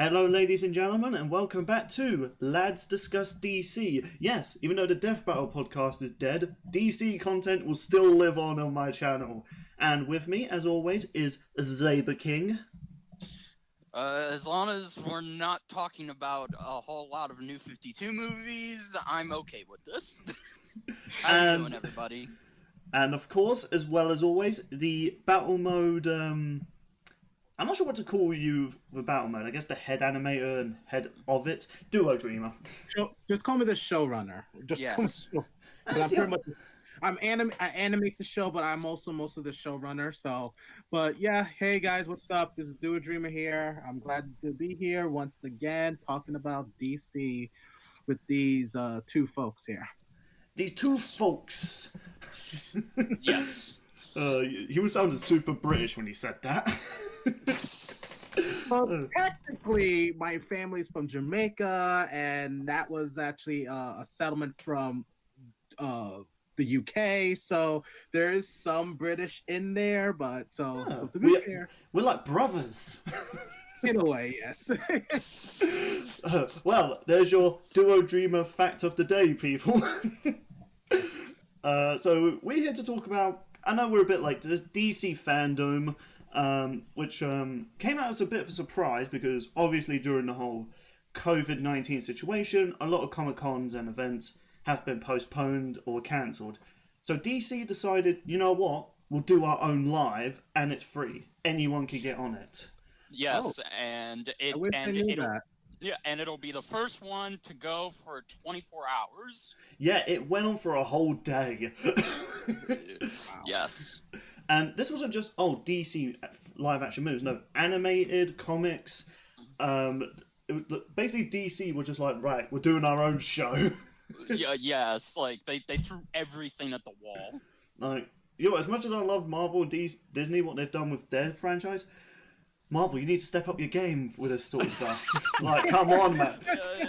Hello, ladies and gentlemen, and welcome back to Lads Discuss DC. Yes, even though the Death Battle podcast is dead, DC content will still live on my channel. And with me, as always, is Zaber King. As long as we're not talking about a whole lot of New 52 movies, I'm okay with this. How you doing, everybody? And of course, as well as always, the battle mode, I'm not sure what to call you for battle mode. I guess the head animator and head of it, Duo Dreamer. Just call me the showrunner. Yes. I animate the show, but I'm also most of the showrunner. So, but yeah, hey guys, what's up? This is Duo Dreamer here. I'm glad to be here once again, talking about DC with these two folks here. These two folks. Yes. He was sounding super British when he said that. Well, technically, my family's from Jamaica, and that was actually a settlement from the UK. So there is some British in there, but so to be fair, we're like brothers. In a way, yes. Well, there's your Duo Dreamer fact of the day, people. So we're here to talk about, I know we're a bit late to this, DC Fandome, which came out as a bit of a surprise because obviously during the whole COVID-19 situation, a lot of Comic-Cons and events have been postponed or cancelled. So DC decided, you know what, we'll do our own live and it's free. Anyone can get on it. Yes, and it'll be the first one to go for 24 hours. Yeah, it went on for a whole day. Yes. And this wasn't just, DC live action movies. No, animated, comics. Basically, DC were just like, right, we're doing our own show. Yes, like, they threw everything at the wall. Like, as much as I love Marvel and Disney, what they've done with their franchise, Marvel, you need to step up your game with this sort of stuff. Like, come on, man.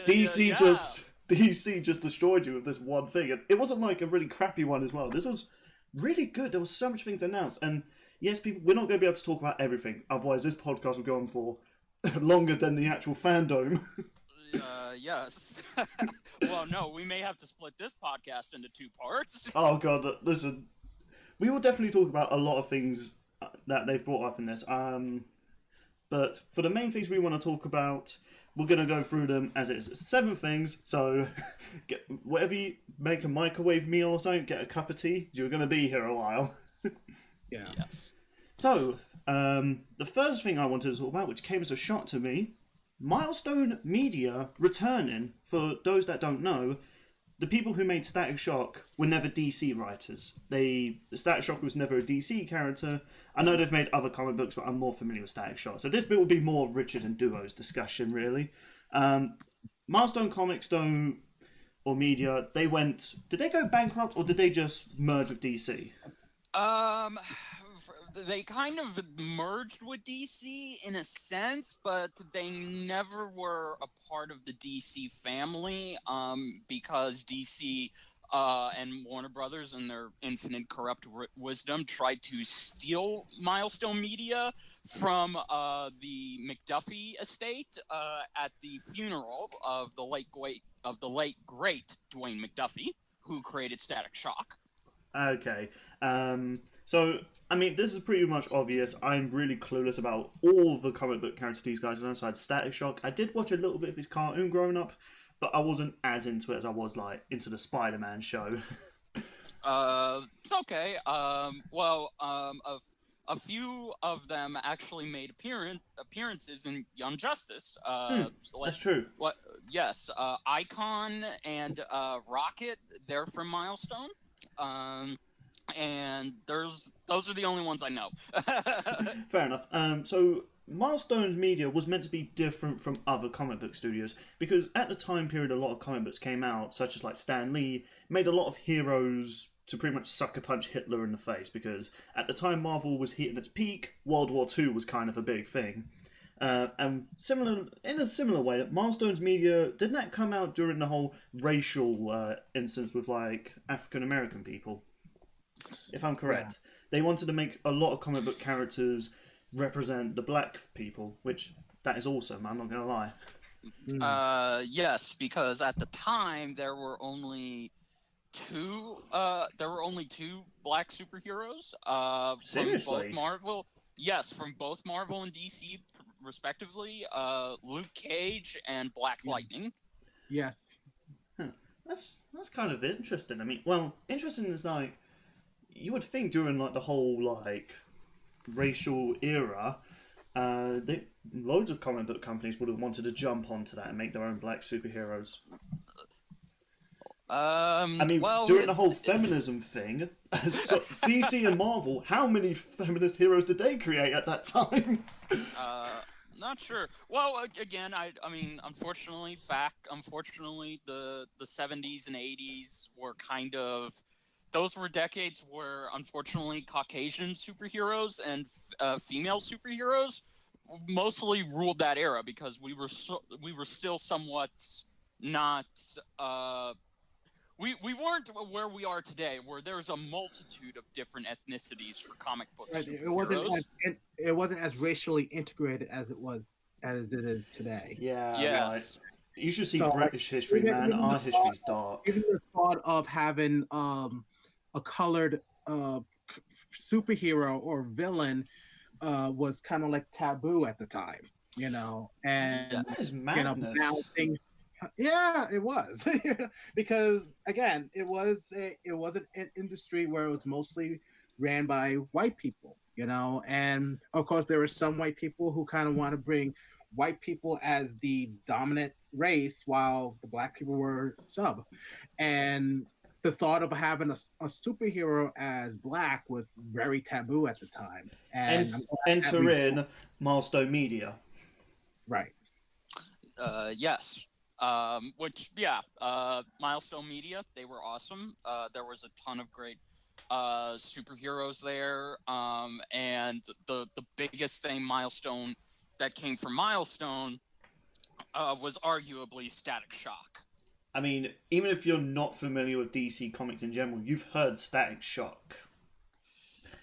DC just destroyed you with this one thing. And it wasn't like a really crappy one as well. This was really good. There was so much things announced. And yes, people, we're not going to be able to talk about everything. Otherwise, this podcast will go on for longer than the actual Fandome. Yes. Well, no, we may have to split this podcast into two parts. Oh, God, listen. We will definitely talk about a lot of things that they've brought up in this. But for the main things we want to talk about, we're going to go through them as it is. 7 things, so whatever you make a microwave meal or something, get a cup of tea, you're going to be here a while. Yeah. Yes. So, the first thing I wanted to talk about, which came as a shock to me, Milestone Media returning. For those that don't know, the people who made Static Shock were never DC writers. The Static Shock was never a DC character. I know they've made other comic books, but I'm more familiar with Static Shock. So this bit will be more Richard and Duo's discussion, really. Milestone Comics, though, or Media, did they go bankrupt, or did they just merge with DC? They kind of merged with DC in a sense, but they never were a part of the DC family, because DC and Warner Brothers and their infinite corrupt wisdom tried to steal Milestone Media from the McDuffie estate at the funeral of the late great Dwayne McDuffie, who created Static Shock. Okay. So, I mean, this is pretty much obvious. I'm really clueless about all the comic book characters these guys are outside Static Shock. I did watch a little bit of his cartoon growing up, but I wasn't as into it as I was, like, into the Spider-Man show. It's okay. A few of them actually made appearances in Young Justice. That's true. Yes, Icon and Rocket, they're from Milestone. And those are the only ones I know. Fair enough. So Milestone's Media was meant to be different from other comic book studios because at the time period a lot of comic books came out, such as like Stan Lee, made a lot of heroes to pretty much sucker punch Hitler in the face because at the time Marvel was hitting its peak, World War II was kind of a big thing. And in a similar way, Milestone's Media, didn't that come out during the whole racial instance with like African American people? If I'm correct. Yeah. They wanted to make a lot of comic book characters represent the black people, which that is awesome. I'm not gonna lie. Yes, because at the time there were only two black superheroes from both Seriously? Marvel. Yes, from both Marvel and DC respectively. Luke Cage and Black Lightning. Yes. Huh. That's kind of interesting. I mean, well, interesting is like you would think during like the whole like racial era, loads of comic book companies would have wanted to jump onto that and make their own black superheroes. I mean, Well, during the whole feminism thing, so DC and Marvel, how many feminist heroes did they create at that time? not sure. Well, again, I mean, unfortunately, the 70s and 80s were kind of, those were decades where, unfortunately, Caucasian superheroes and female superheroes mostly ruled that era because we were still somewhat not we weren't where we are today, where there's a multitude of different ethnicities for comic book Right. superheroes. It wasn't as racially integrated as it is today. Yeah, Yes. right. You should see So, British history, man. Our history's dark. Even the thought of having a colored superhero or villain was kind of like taboo at the time, you know, and That is you know, madness. now things. Yeah, it was because again, it was an industry where it was mostly ran by white people, you know, and of course there were some white people who kind of want to bring white people as the dominant race while the black people were sub, and the thought of having a superhero as black was very taboo at the time. And Enter in Milestone Media. Right. Yes. Milestone Media, they were awesome. There was a ton of great superheroes there. And the biggest thing that came from Milestone was arguably Static Shock. I mean, even if you're not familiar with DC Comics in general, you've heard Static Shock.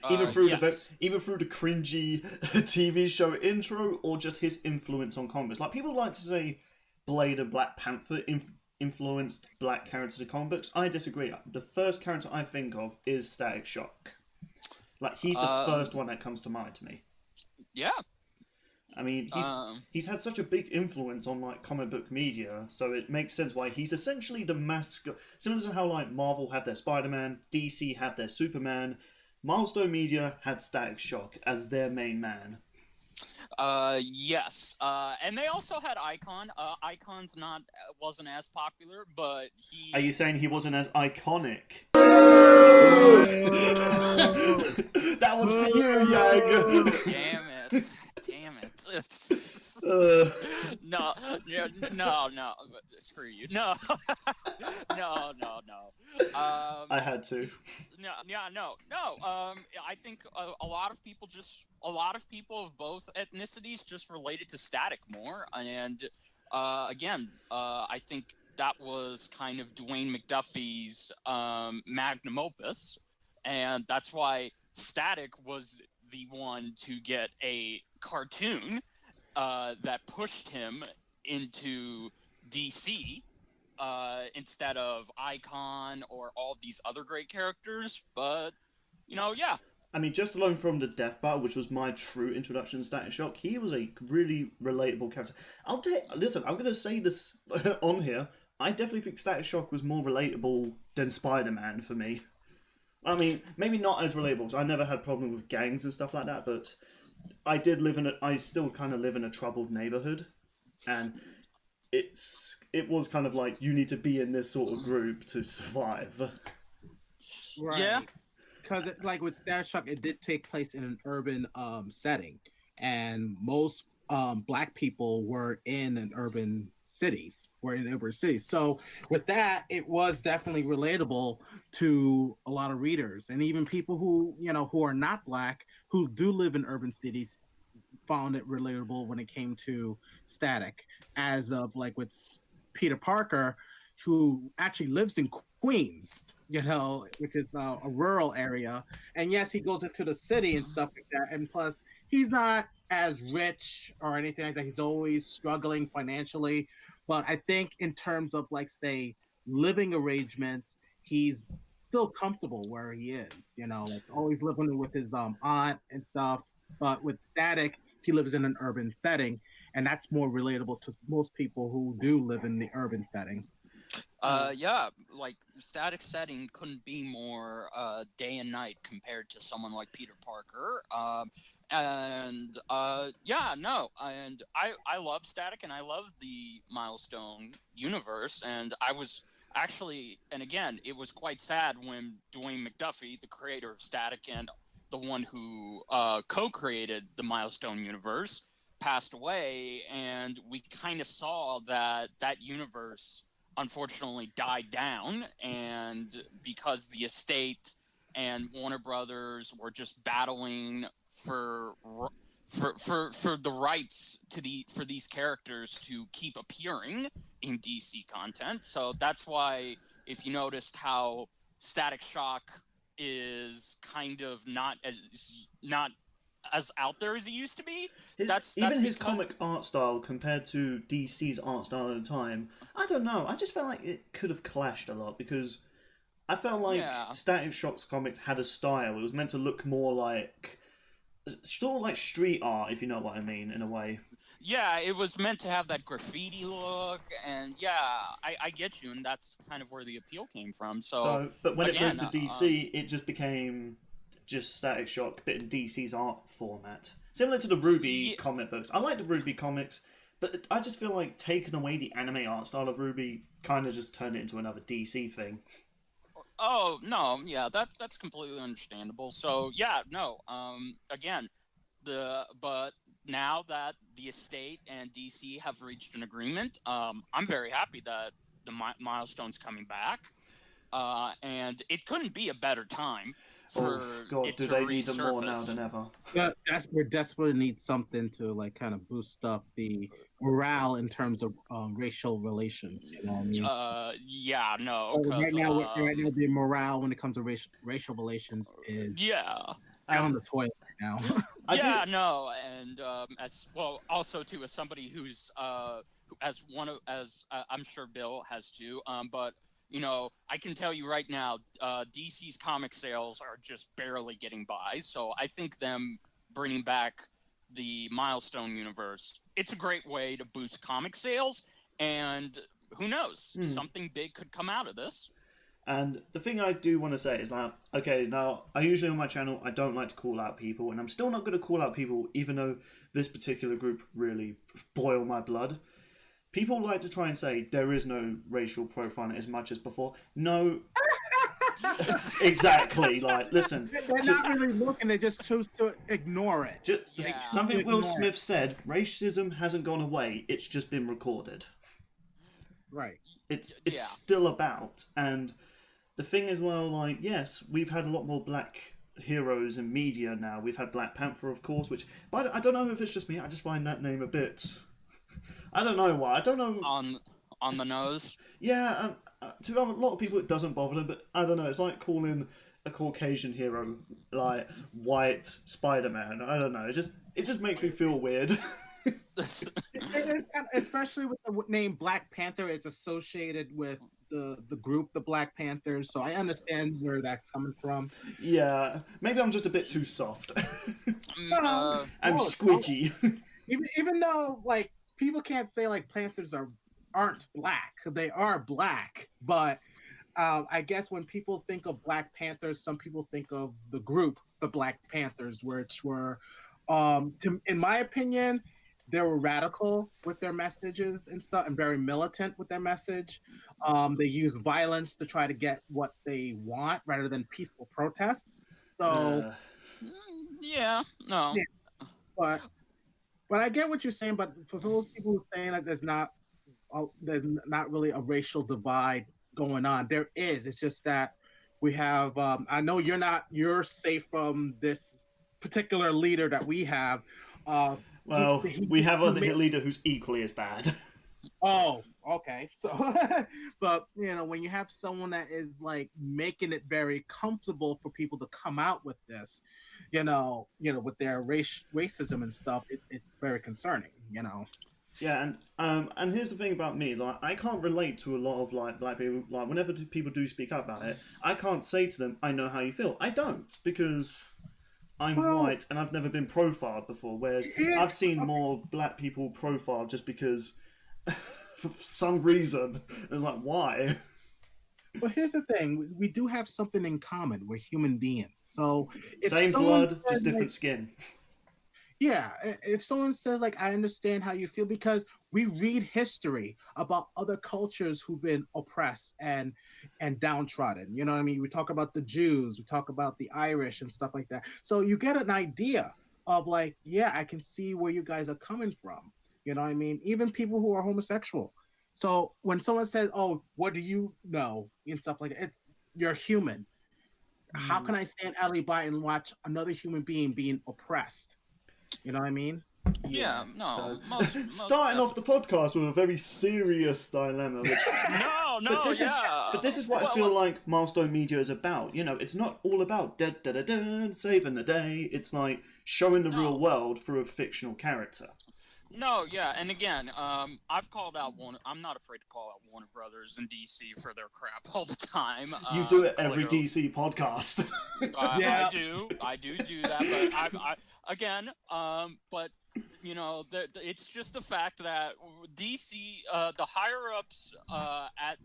Even through the cringy TV show intro, or just his influence on comics. Like, people like to say Blade and Black Panther influenced black characters in comic books. I disagree. The first character I think of is Static Shock. Like, he's the first one that comes to mind to me. Yeah. I mean, he's had such a big influence on like comic book media, so it makes sense why he's essentially the mascot. Similar to how like Marvel have their Spider-Man, DC have their Superman, Milestone Media had Static Shock as their main man. Yes. And they also had Icon. Icon's wasn't as popular, but he. Are you saying he wasn't as iconic? That was for you, Yang. Damn it. No, screw you. No. I had to. No. I think a lot of people of both ethnicities just related to Static more, and again, I think that was kind of Dwayne McDuffie's magnum opus, and that's why Static was the one to get a cartoon that pushed him into DC instead of Icon or all these other great characters. But, yeah. I mean, just alone from the Death Battle, which was my true introduction to Static Shock, he was a really relatable character. Listen, I'm going to say this on here. I definitely think Static Shock was more relatable than Spider-Man for me. I mean, maybe not as relatable, because I never had problem with gangs and stuff like that, but I still kind of live in a troubled neighborhood, and it was kind of like, you need to be in this sort of group to survive. Right. Yeah. Because like with Static Shock, it did take place in an urban setting, and most black people were in urban cities. So with that, it was definitely relatable to a lot of readers, and even people who are not black, who do live in urban cities, found it relatable when it came to Static. As of like with Peter Parker, who actually lives in Queens, which is a rural area, and yes, he goes into the city and stuff like that, and plus he's not as rich or anything like that. He's always struggling financially. But I think in terms of like say living arrangements, he's still comfortable where he is, like always living with his aunt and stuff. But with Static, he lives in an urban setting, and that's more relatable to most people who do live in the urban setting. Yeah, like static setting couldn't be more day and night compared to someone like Peter Parker. Yeah, no, and I love Static and I love the Milestone universe, and I was actually, and again, it was quite sad when Dwayne McDuffie, the creator of Static and the one who co-created the Milestone universe, passed away, and we kind of saw that universe unfortunately died down, and because the estate and Warner Brothers were just battling for the rights for these characters to keep appearing in DC content. So that's why, if you noticed how Static Shock is kind of not as out there as it used to be. That's his comic art style compared to DC's art style at the time. I don't know. I just felt like it could have clashed a lot because I felt like Static Shock's comics had a style. It was meant to look more like sort of like street art, if you know what I mean, in a way. Yeah, it was meant to have that graffiti look, and yeah, I get you, and that's kind of where the appeal came from. But when it moved to DC, it just became just Static Shock, but in DC's art format. Similar to the Ruby comic books. I like the Ruby comics, but I just feel like taking away the anime art style of Ruby kind of just turned it into another DC thing. Oh, no, yeah, that's completely understandable. So, yeah, no, again, but now that the estate and DC have reached an agreement, I'm very happy that the Milestone's coming back, and it couldn't be a better time. Oh God, do they need them more now than ever? We desperately need something to like kind of boost up the morale in terms of racial relations. You know what I mean? Yeah, no. Right now, the morale when it comes to racial relations is down the toilet right now. No, and as well, also too, as somebody who's as I'm sure Bill has too, but. You know, I can tell you right now, DC's comic sales are just barely getting by. So I think them bringing back the Milestone universe, it's a great way to boost comic sales. And who knows, something big could come out of this. And the thing I do want to say is that, okay, now, I usually on my channel, I don't like to call out people. And I'm still not going to call out people, even though this particular group really boil my blood. People like to try and say there is no racial profiling as much as before. No, exactly. Like, listen, they're not really looking; they just choose to ignore it. Something Will Smith said: racism hasn't gone away; it's just been recorded. Right. It's still about, and the thing is, well, like, yes, we've had a lot more black heroes in media now. We've had Black Panther, of course, but I don't know if it's just me. I just find that name a bit. I don't know why. I don't know. On the nose? Yeah, to a lot of people it doesn't bother them, but I don't know. It's like calling a Caucasian hero like white Spider-Man. I don't know. It just makes me feel weird. Especially with the name Black Panther, it's associated with the group, the Black Panthers. So I understand where that's coming from. Yeah, maybe I'm just a bit too soft. I'm squidgy. Even though like. People can't say like Panthers aren't black. They are black, but I guess when people think of Black Panthers, some people think of the group, the Black Panthers, which were, in my opinion, they were radical with their messages and stuff, and very militant with their message. They use violence to try to get what they want rather than peaceful protests. So, But I get what you're saying. But for those people who are saying that there's not really a racial divide going on, there is. It's just that we have. I know you're safe from this particular leader that we have. Well, we have a leader who's equally as bad. Oh, okay. So, but when you have someone that is like making it very comfortable for people to come out with this, with their racism and stuff, it's very concerning. Yeah, and here's the thing about me, like I can't relate to a lot of like black people. Like whenever people do speak up about it, I can't say to them, "I know how you feel." I don't, because I'm Well, white and I've never been profiled before. Whereas yeah, I've seen more black people profiled just because, for some reason, it's like why? but here's the thing: we do have something in common. We're human beings. So if Same someone blood, said, just different like, skin. yeah, if someone says like, I understand how you feel, because we read history about other cultures who've been oppressed and downtrodden. You know what I mean? We talk about the Jews, we talk about the Irish and stuff like that. So you get an idea of like, yeah, I can see where you guys are coming from. You know what I mean? Even people who are homosexual. So when someone says, "Oh, what do you know?" and stuff like that, you're human. How can I stand idly by and watch another human being being oppressed? You know what I mean? Yeah, no, So, most starting off the podcast with a very serious dilemma, which no, this is yeah. but this is what I feel like Milestone Media is about. You know, it's not all about da da da da saving the day. It's like showing the real world through a fictional character. No, yeah, and again, I've called out I'm not afraid to call out Warner Brothers and DC for their crap all the time. You do it every clearly. DC podcast. Yeah. I do that, but again, but it's just the fact that DC, the higher ups at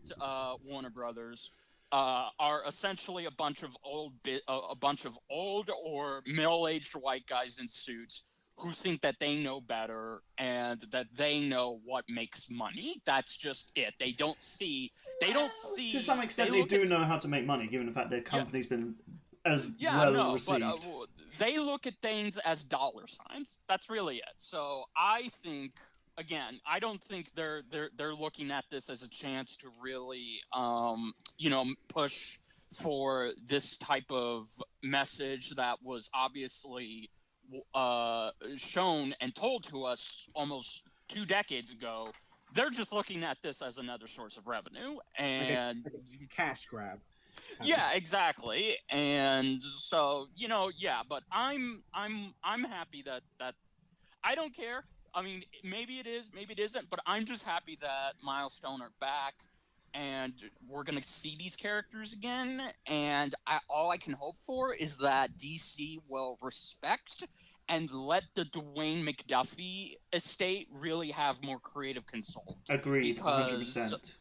Warner Brothers. Are essentially a bunch of old or middle-aged white guys in suits who think that they know better and that they know what makes money. That's just it. They don't see. To some extent, they do know how to make money, given the fact their company's been as well received. But they look at things as dollar signs. That's really it. So I think, again, I don't think they're looking at this as a chance to really, push for this type of message that was obviously shown and told to us almost 2 decades ago. They're just looking at this as another source of revenue and like a cash grab. Yeah, exactly. And so, but I'm happy that I don't care. I mean, maybe it is, maybe it isn't, but I'm just happy that Milestone are back and we're going to see these characters again. And all I can hope for is that DC will respect and let the Dwayne McDuffie estate really have more creative control. Agreed, 100%.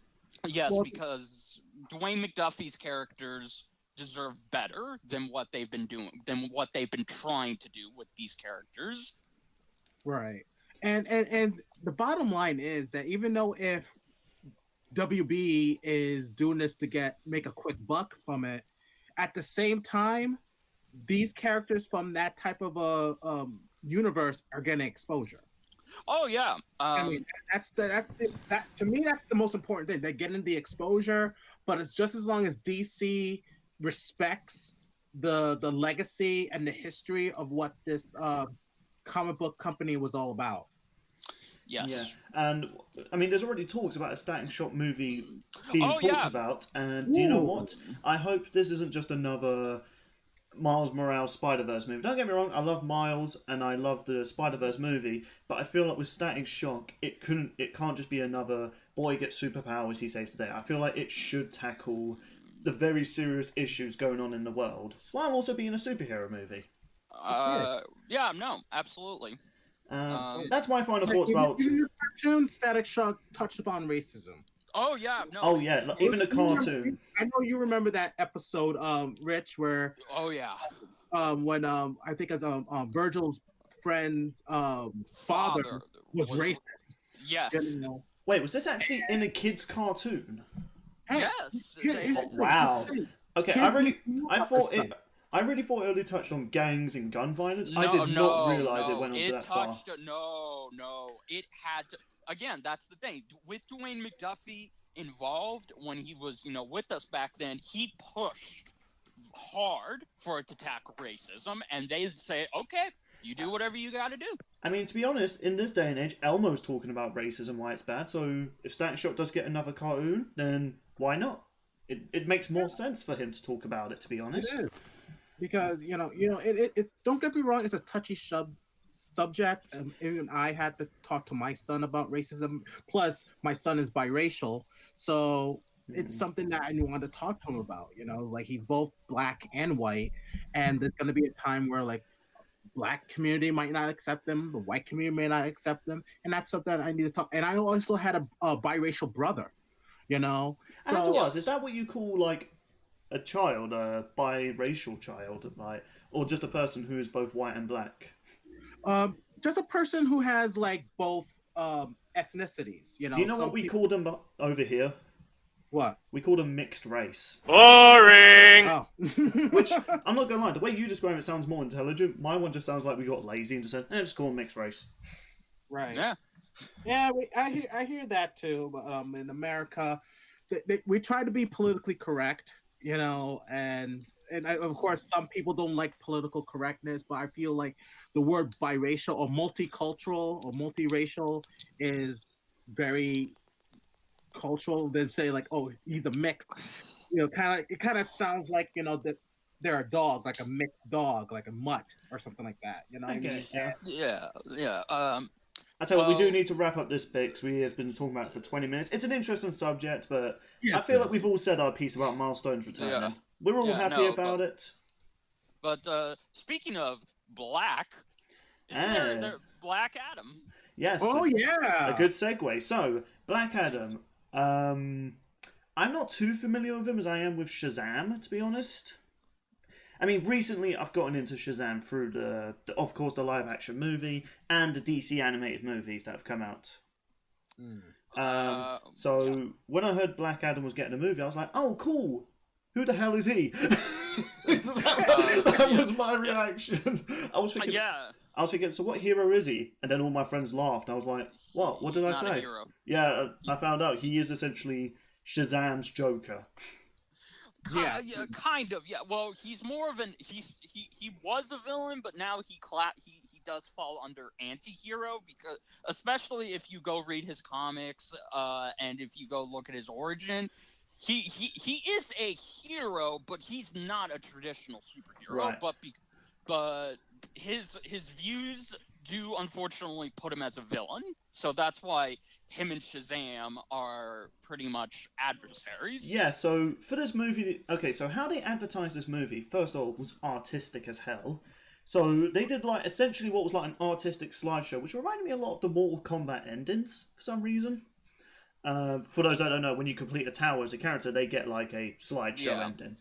Yes, because Dwayne McDuffie's characters deserve better than what they've been doing, than what they've been trying to do with these characters. Right. And the bottom line is that even though if WB is doing this to make a quick buck from it, at the same time, these characters from that type of a universe are getting exposure. Oh yeah. I mean, that to me, that's the most important thing. They're getting the exposure, but it's just as long as DC respects the legacy and the history of what this comic book company was all about. Yes. Yeah, and I mean, there's already talks about a Static Shock movie being talked about, and do you know what? I hope this isn't just another Miles Morales Spider-Verse movie. Don't get me wrong, I love Miles and I love the Spider-Verse movie, but I feel like with Static Shock, it can't just be another boy gets superpowers, he saves the day. I feel like it should tackle the very serious issues going on in the world, while also being a superhero movie. Yeah, no, absolutely. That's my final thoughts about. In your cartoon, Static Shock touched upon racism. Oh yeah, no. Oh yeah, even the cartoon. I know you remember that episode, Rich, where when I think as Virgil's friend's father was racist. Yes. You know? Wait, was this actually in a kid's cartoon? Yes. Wow. Okay, I really thought it only touched on gangs and gun violence. I did not realize it went on to that far. No. It had to. Again, that's the thing. With Dwayne McDuffie involved, when he was, with us back then, he pushed hard for it to tackle racism, and they say, okay, you do whatever you got to do. I mean, to be honest, in this day and age, Elmo's talking about racism, why it's bad, so if Static Shock does get another cartoon, then why not? It makes more sense for him to talk about it, to be honest. because it don't get me wrong, it's a touchy subject. Even I had to talk to my son about racism. Plus, my son is biracial, so it's something that I want to talk to him about. Like he's both black and white, and there's gonna be a time where like black community might not accept them, the white community may not accept them, and that's something I need to talk. And I also had a biracial brother, I have to so ask, is that what you call like a child, a biracial child, like, or just a person who is both white and black? just a person who has like both ethnicities. Do you know what we call them over here? What? We call them mixed race. Boring! Oh. Which, I'm not gonna lie, the way you describe it sounds more intelligent. My one just sounds like we got lazy and just said, just call them mixed race. Right. Yeah. Yeah, I hear that too. But in America, we try to be politically correct, and of course some people don't like political correctness, but I feel like the word biracial or multicultural or multiracial is very cultural. Than say like, oh, he's a mix. It kind of sounds like that they're a dog, like a mixed dog, like a mutt or something like that. You know what I mean? Yeah. I tell you what, we do need to wrap up this bit because we have been talking about it for 20 minutes. It's an interesting subject, but I feel like we've all said our piece about Milestones returning. Yeah. We're all happy about but, it. But speaking of black, isn't there Black Adam? Yes. Oh yeah. A good segue. So, Black Adam. I'm not too familiar with him as I am with Shazam, to be honest. I mean, recently I've gotten into Shazam through of course, the live-action movie and the DC animated movies that have come out. When I heard Black Adam was getting a movie, I was like, oh, cool. Who the hell is he? that was my reaction. I was thinking, so what hero is he? And then all my friends laughed. I was like, what? What did I say? A hero. Yeah, I found out he is essentially Shazam's Joker. Yeah, kind of. Yeah. Well, he's more of he was a villain, but now he does fall under anti-hero, because especially if you go read his comics and if you go look at his origin, he is a hero, but he's not a traditional superhero. Right. But his views do unfortunately put him as a villain, so that's why him and Shazam are pretty much adversaries. Yeah, so for this movie, okay, so how they advertised this movie, first of all, was artistic as hell. So they did like essentially what was like an artistic slideshow, which reminded me a lot of the Mortal Kombat endings for some reason. For those that don't know, when you complete a tower as a character, they get like a slideshow ending.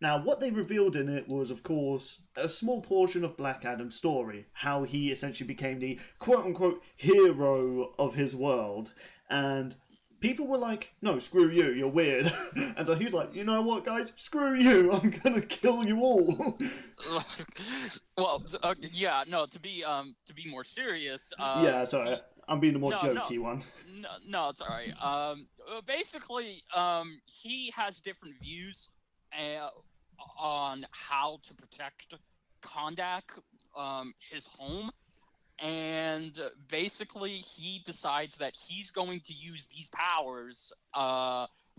Now, what they revealed in it was, of course, a small portion of Black Adam's story, how he essentially became the quote-unquote hero of his world, and people were like, no, screw you, you're weird. And so he was like, you know what, guys, screw you, I'm gonna kill you all. Well, to be more serious. Yeah, sorry, I'm being the more jokey one. No, it's alright. Basically, he has different views on how to protect Kondak, his home, and basically he decides that he's going to use these powers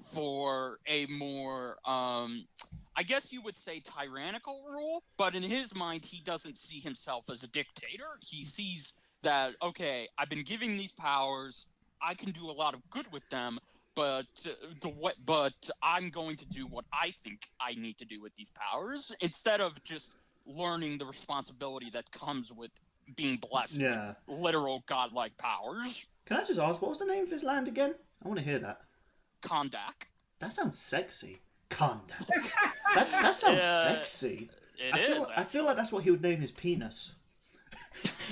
for a more, I guess you would say, tyrannical rule, but in his mind he doesn't see himself as a dictator. He sees that, okay, I've been giving these powers, I can do a lot of good with them, but I'm going to do what I think I need to do with these powers, instead of just learning the responsibility that comes with being blessed with literal godlike powers. Can I just ask, what was the name of his land again? I want to hear that. Kondak. That sounds sexy. Kondak. that sounds sexy. I feel like that's what he would name his penis.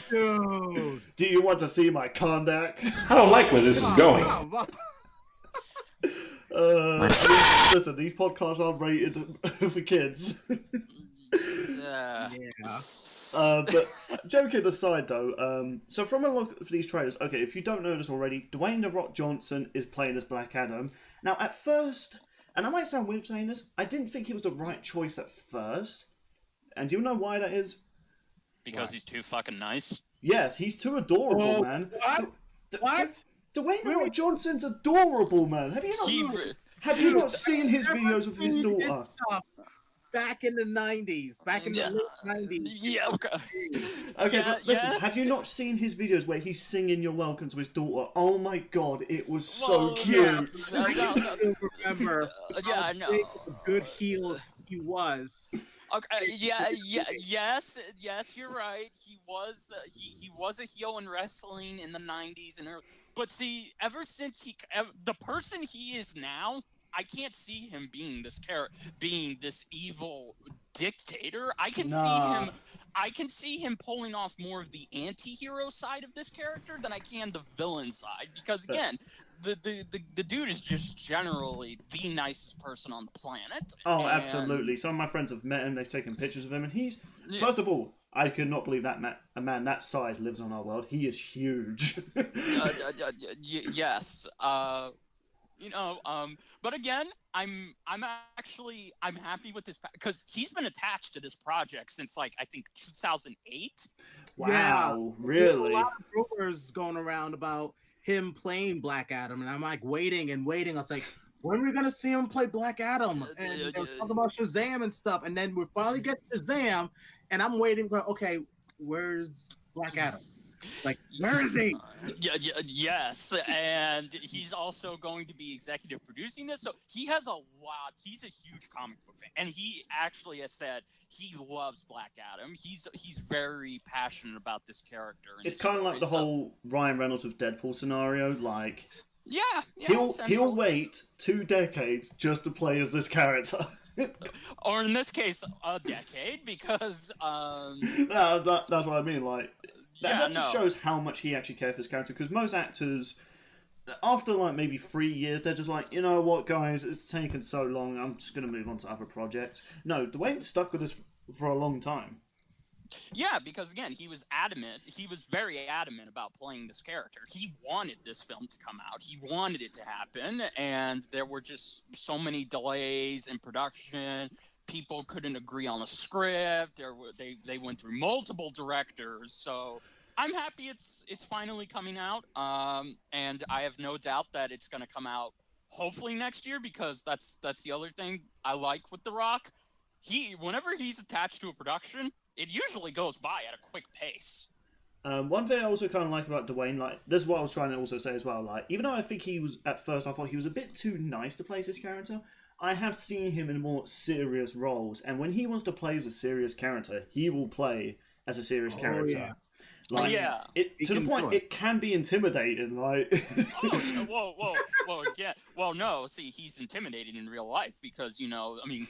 Dude. Do you want to see my Kondak? I don't like where this is going. Listen, these podcasts aren't rated for kids. But joking aside, though, so from a look for these trailers, okay, if you don't know this already, Dwayne "The Rock" Johnson is playing as Black Adam. Now, at first, and I might sound weird saying this, I didn't think he was the right choice at first. And do you know why that is? Because he's too fucking nice. Yes, he's too adorable, man. What? Dwayne "The Rock" Johnson's adorable, man. Have you not seen his videos of his daughter? back in the 90s, back in the late 90s. Yeah, okay. Okay, Yeah, but listen, yes. have you not seen his videos where he's singing "You're Welcome" to his daughter? Oh my god, it was so Well, cute. no, I still remember yeah, how I know. big of a good heel he was. Okay, yes, you're right. He was he was a heel in wrestling in the '90s and early, but see, ever since the person he is now, I can't see him being being this evil dictator. Nah. I can see him pulling off more of the anti-hero side of this character than I can the villain side, because again, the dude is just generally the nicest person on the planet. Oh, and- absolutely. Some of my friends have met him, they've taken pictures of him, and he's... Yeah. First of all, I could not believe that a man that size lives on our world. He is huge. Yes. But again, I'm happy with this because he's been attached to this project since like I think 2008. Wow, There's really? a lot of rumors going around about him playing Black Adam, and I'm like waiting and waiting. I was like, when are we gonna see him play Black Adam? And they were talking about Shazam and stuff, and then we finally get Shazam, and I'm waiting for, okay, where's Black Adam? Like, where is he? Yes, and he's also going to be executive producing this, so he has a lot. He's a huge comic book fan, and he actually has said he loves Black Adam. He's very passionate about this character. And It's his kind of like the story, so- whole Ryan Reynolds with Deadpool scenario. Like, Yeah, he'll essentially. wait 2 decades just to play as this character. Or in this case, a decade, because That's what I mean. Like, that just no. shows how much he actually cares for his character. Because most actors, after like maybe 3 years, they're just like, you know what, guys, it's taken so long. I'm just gonna move on to other projects. No, Dwayne stuck with us for a long time. Yeah, because again, he was adamant. He was very adamant about playing this character. He wanted this film to come out. He wanted it to happen, and there were just so many delays in production. People couldn't agree on a script. They went through multiple directors. So I'm happy it's finally coming out. And I have no doubt that it's going to come out hopefully next year, because that's the other thing I like with The Rock. Whenever he's attached to a production, it usually goes by at a quick pace. One thing I also kind of like about Dwayne, like, this is what I was trying to also say as well, like, even though I think he was, at first I thought he was a bit too nice to play as this character, I have seen him in more serious roles, and when he wants to play as a serious character, he will play as a serious character. Yeah. Like, Yeah. to the point, it can be intimidating, like... Whoa, yeah. Well, no, see, he's intimidating in real life because, I mean,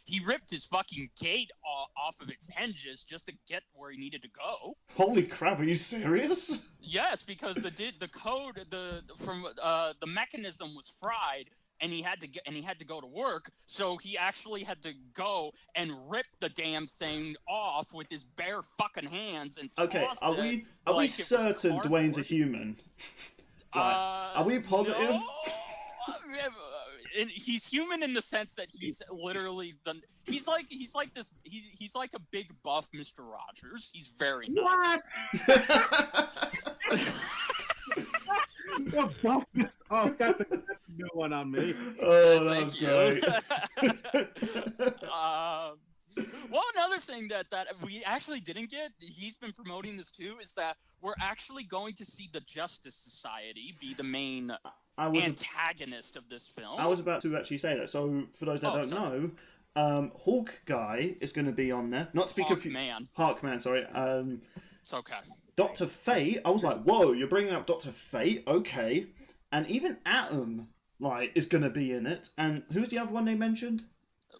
he ripped his fucking gate off of its hinges just to get where he needed to go. Holy crap, are you serious? Yes, because the code, the mechanism was fried, and he had to go to work, so he actually had to go and rip the damn thing off with his bare fucking hands and toss Okay, it. are we like it was certain Dwayne's a cardboard. human? Like, are we positive? No. And he's human in the sense that he's literally he's like a big buff Mr. Rogers. He's very nice. What buffness? Oh, that's a new one on me. Oh, that was Thank great. Well, another thing that we actually didn't get, he's been promoting this too, is that we're actually going to see the Justice Society be the main antagonist of this film. I was about to actually say that. So, for those that don't know, Hawkeye is going to be on there. Not to be confused. Hawkman, sorry. It's okay. Dr. Fate, I was like, whoa, you're bringing up Dr. Fate? Okay. And even Atom, like, is going to be in it. And who's the other one they mentioned?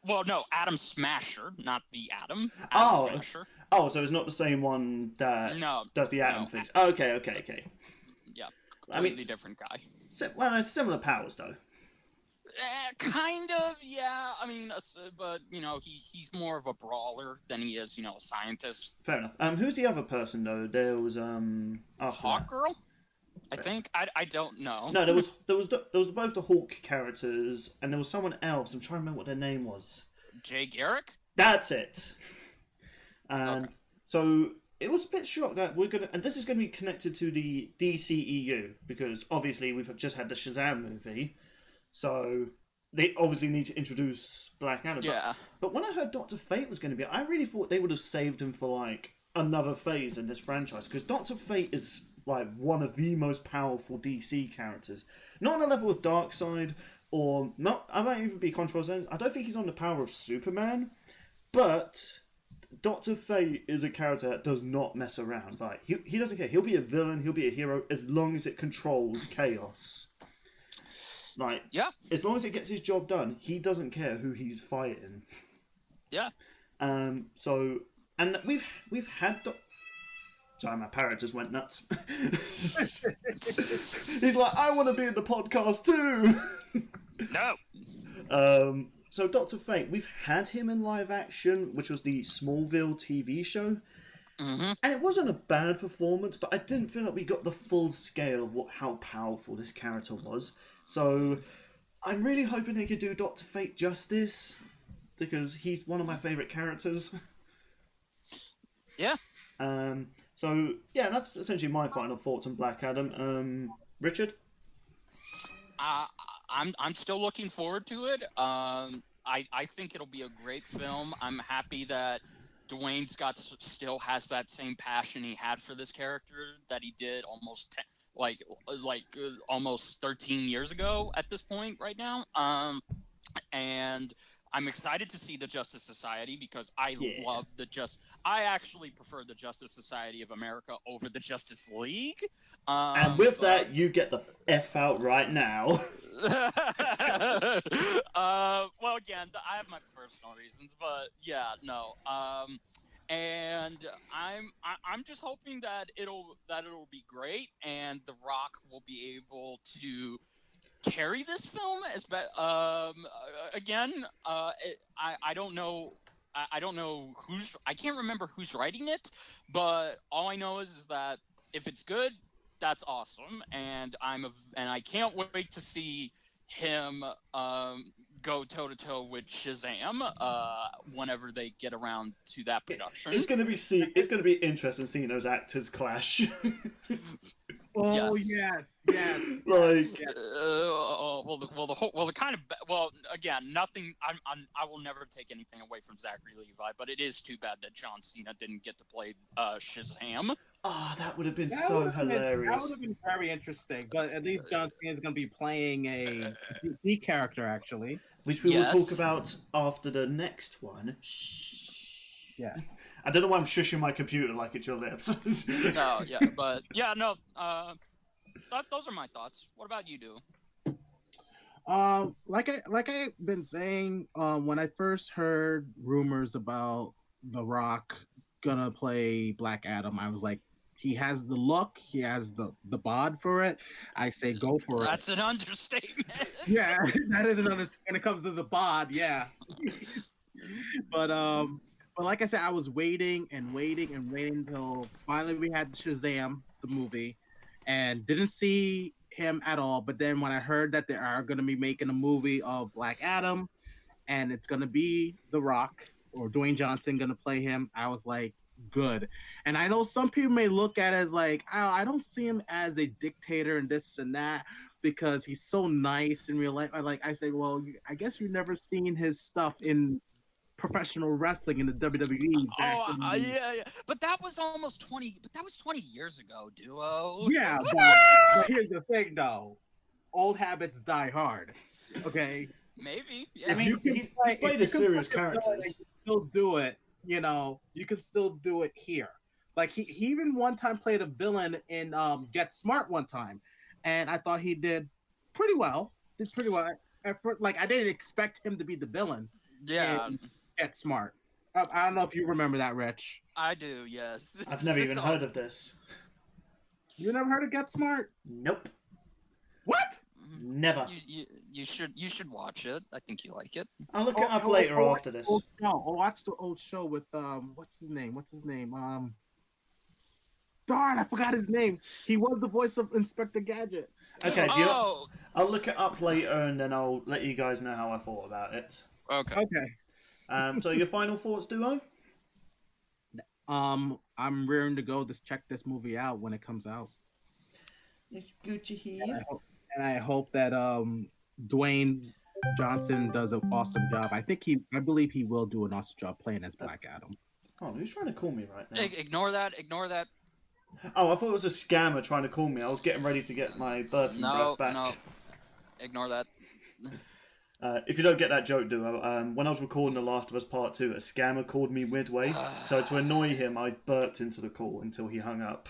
Well, no, Atom Smasher, not the Atom. Smasher. Oh, so it's not the same one that does the Atom things. Okay. Yeah, completely different guy. Well, it's similar powers, though. Kind of, yeah. I mean, but, he's more of a brawler than he is, a scientist. Fair enough. Who's the other person, though? There was, Hawkgirl? I think. I don't know. No, there was both the Hawk characters, and there was someone else. I'm trying to remember what their name was. Jay Garrick? That's it. And so it was a bit shocked that we're gonna, and this is gonna be connected to the DCEU because obviously we've just had the Shazam movie, so they obviously need to introduce Black Adam. Yeah. But when I heard Doctor Fate was going to be, I really thought they would have saved him for like another phase in this franchise, because Doctor Fate is like one of the most powerful DC characters. Not on the level of Darkseid, or not. I might even be controversial. I don't think he's on the power of Superman, but Doctor Fate is a character that does not mess around. Like he doesn't care. He'll be a villain. He'll be a hero as long as it controls chaos. Like, Yeah. as long as it gets his job done, he doesn't care who he's fighting. Yeah. So, and we've had. Sorry, my parrot just went nuts. He's like, I want to be in the podcast too. No. So Doctor Fate, we've had him in live action, which was the Smallville TV show, and it wasn't a bad performance, but I didn't feel like we got the full scale of how powerful this character was. So I'm really hoping they could do Doctor Fate justice, because he's one of my favorite characters. Yeah. So yeah, that's essentially my final thoughts on Black Adam. Richard? I'm still looking forward to it. I think it'll be a great film. I'm happy that Dwayne Scott still has that same passion he had for this character that he did almost almost 13 years ago at this point right now. And I'm excited to see the Justice Society, because I love I actually prefer the Justice Society of America over the Justice League. And with that, you get the F out right now. Well, again, I have my personal reasons, but yeah, no. And I'm just hoping that it'll be great, and The Rock will be able to carry this film again. I don't know. I don't know I can't remember who's writing it, but all I know is that if it's good, that's awesome, and I can't wait to see him go toe to toe with Shazam whenever they get around to that production. It's gonna be interesting seeing those actors clash. Oh yes. Like, again, nothing. I will never take anything away from Zachary Levi, but it is too bad that John Cena didn't get to play Shazam. oh, that would have been so hilarious. That would have been very interesting. But at least John Cena is going to be playing a DC character, actually, Which we will talk about after the next one. Shh. Yeah. I don't know why I'm shushing my computer like it's your lips. No, yeah, but yeah, no. Those are my thoughts. What about you, Do? Like I've been saying, when I first heard rumors about The Rock gonna play Black Adam, I was like, he has the look, he has the bod for it. I say go for it. That's an understatement. Yeah, that is an understatement when it comes to the bod. Yeah. But like I said, I was waiting until finally we had Shazam, the movie, and didn't see him at all. But then when I heard that they are going to be making a movie of Black Adam, and it's going to be The Rock or Dwayne Johnson going to play him, I was like, good. And I know some people may look at it as like, oh, I don't see him as a dictator and this and that, because he's so nice in real life. I say, well, I guess you've never seen his stuff in professional wrestling in the WWE. Yeah. But that was almost 20. But that was 20 years ago, Duo. Yeah, but here's the thing, though. Old habits die hard. Okay. Maybe. Yeah. I mean, he's played a serious character. Still do it. You know, you can still do it here. Like he even one time played a villain in Get Smart one time, and I thought he did pretty well. Like I didn't expect him to be the villain. Yeah. Get Smart. I don't know if you remember that, Rich. I do. Yes. I've never even heard of this. You never heard of Get Smart? Nope. What? Never. You should watch it. I think you like it. I'll look it up later after this. Watch the old show with what's his name? Darn, I forgot his name. He was the voice of Inspector Gadget. Okay, I'll look it up later and then I'll let you guys know how I thought about it. Okay. So your final thoughts, Duo? I'm rearing to go check this movie out when it comes out. It's good to hear. And I hope that Dwayne Johnson does an awesome job. I believe he will do an awesome job playing as Black Adam. Oh, who's trying to call me right now? Ignore that. Oh, I thought it was a scammer trying to call me. I was getting ready to get my burping breath back. No. Ignore that. If you don't get that joke, Duo, when I was recording The Last of Us Part 2, a scammer called me midway, so to annoy him, I burped into the call until he hung up.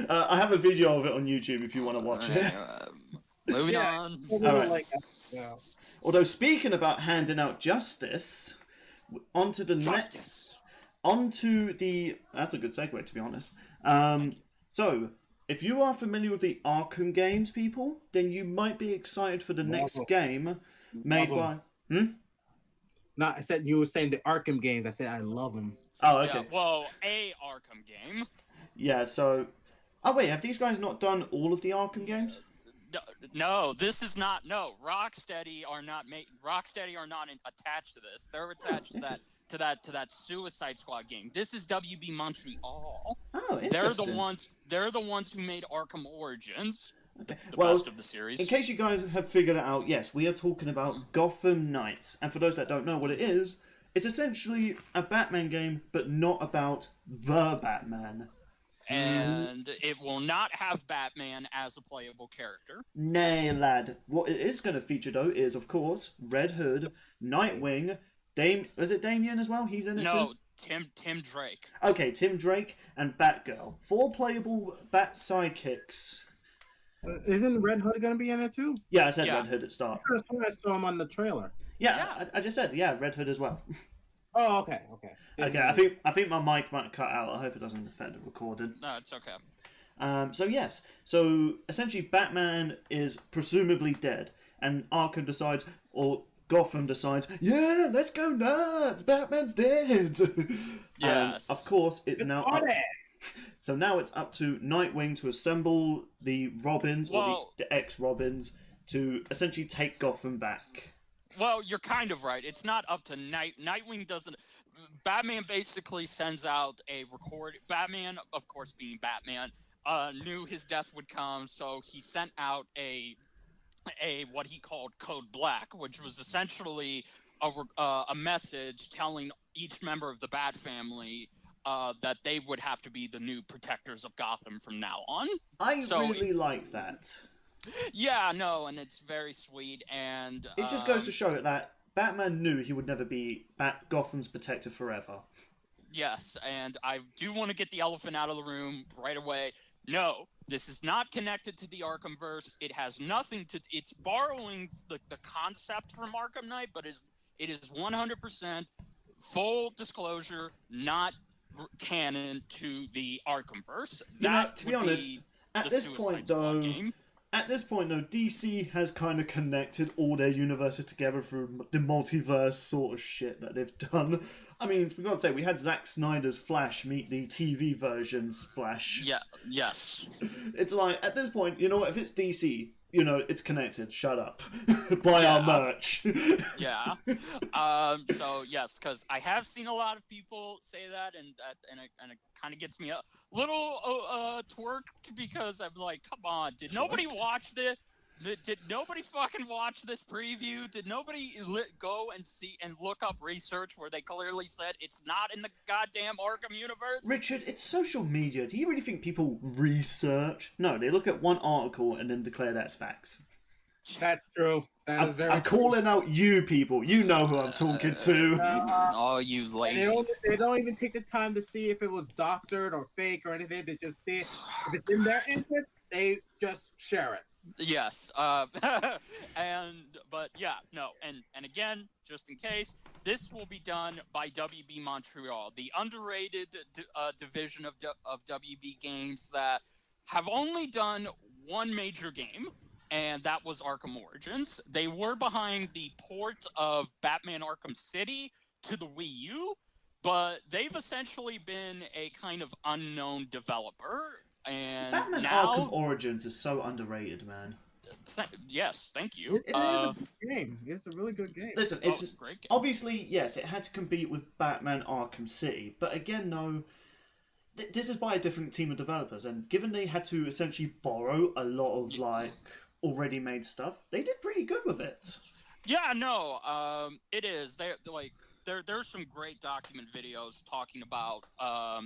I have a video of it on YouTube if you want to watch it. Moving on. Alright. Although, speaking about handing out justice, onto the Justice. onto the... That's a good segue, to be honest. So... If you are familiar with the Arkham games, people, then you might be excited for the next game made by... No, I said you were saying the Arkham games. I said I love them. Oh, okay. Yeah, well, a Arkham game. Yeah, so... Oh, wait, have these guys not done all of the Arkham games? No, this is not... No, Rocksteady are not attached to this. They're attached to that Suicide Squad game. This is WB Montreal. Oh, interesting. They're the ones who made Arkham Origins. Okay. The Well, best of the series. in case you guys have figured it out, yes, we are talking about Gotham Knights. And for those that don't know what it is, it's essentially a Batman game, but not about the Batman. And it will not have Batman as a playable character. Nay, lad. What it is going to feature, though, is, of course, Red Hood, Nightwing, was it Damian as well? He's in it No, too? Tim Drake. Okay, Tim Drake and Batgirl. 4 playable Bat sidekicks. Isn't Red Hood going to be in it too? Yeah, I said Yeah. Red Hood at start. I saw him on the trailer. Yeah. I just said, Red Hood as well. Oh, okay. Okay, I think my mic might cut out. I hope it doesn't affect the recording. No, it's okay. So essentially Batman is presumably dead, and Arkham decides, or Gotham decides, yeah, let's go nuts, Batman's dead. Yes. Of course, it's now up, so now it's up to Nightwing to assemble the Robins, or the ex-Robins, to essentially take Gotham back. Well, you're kind of right. It's not up to Nightwing doesn't... Batman basically sends out a record... Batman, of course being Batman, knew his death would come, so he sent out a what he called Code Black, which was essentially a message telling each member of the Bat family that they would have to be the new protectors of Gotham from now on. I really like that. Yeah, no, and it's very sweet, and... It just goes to show that Batman knew he would never be Gotham's protector forever. Yes, and I do want to get the elephant out of the room right away. No, this is not connected to the Arkhamverse. It has nothing to... It's borrowing the concept from Arkham Knight, but it is 100% full disclosure, not canon to the Arkhamverse. To be honest, at this point, though, DC has kind of connected all their universes together through the multiverse sort of shit that they've done. I mean, for God's sake, we had Zack Snyder's Flash meet the TV version's Flash. Yeah, yes. It's like, at this point, you know what, if it's DC, you know, it's connected. Shut up. Buy our merch. Yeah. So yes, because I have seen a lot of people say that, and it kind of gets me a little twerked, because I'm like, come on, did nobody watch this? Did nobody fucking watch this preview? Did nobody go and see and look up research where they clearly said it's not in the goddamn Arkham universe? Richard, it's social media. Do you really think people research? No, they look at one article and then declare that's facts. That's true. I'm calling out you people. You know who I'm talking to. Oh, you lazy. They don't even take the time to see if it was doctored or fake or anything. They just see it. If it's in their interest, they just share it. Yes, but yeah, no, and again, just in case, this will be done by WB Montreal, the underrated division of WB Games that have only done one major game, and that was Arkham Origins. They were behind the port of Batman Arkham City to the Wii U, but they've essentially been a kind of unknown developer. And Batman now, Arkham Origins is so underrated, man. Yes, thank you. It's a good game. It's a really good game. Listen, it's a great game. Obviously, yes, it had to compete with Batman Arkham City, but again, no, this is by a different team of developers, and given they had to essentially borrow a lot of already made stuff, they did pretty good with it. Yeah, no, it is. There's some great document videos talking about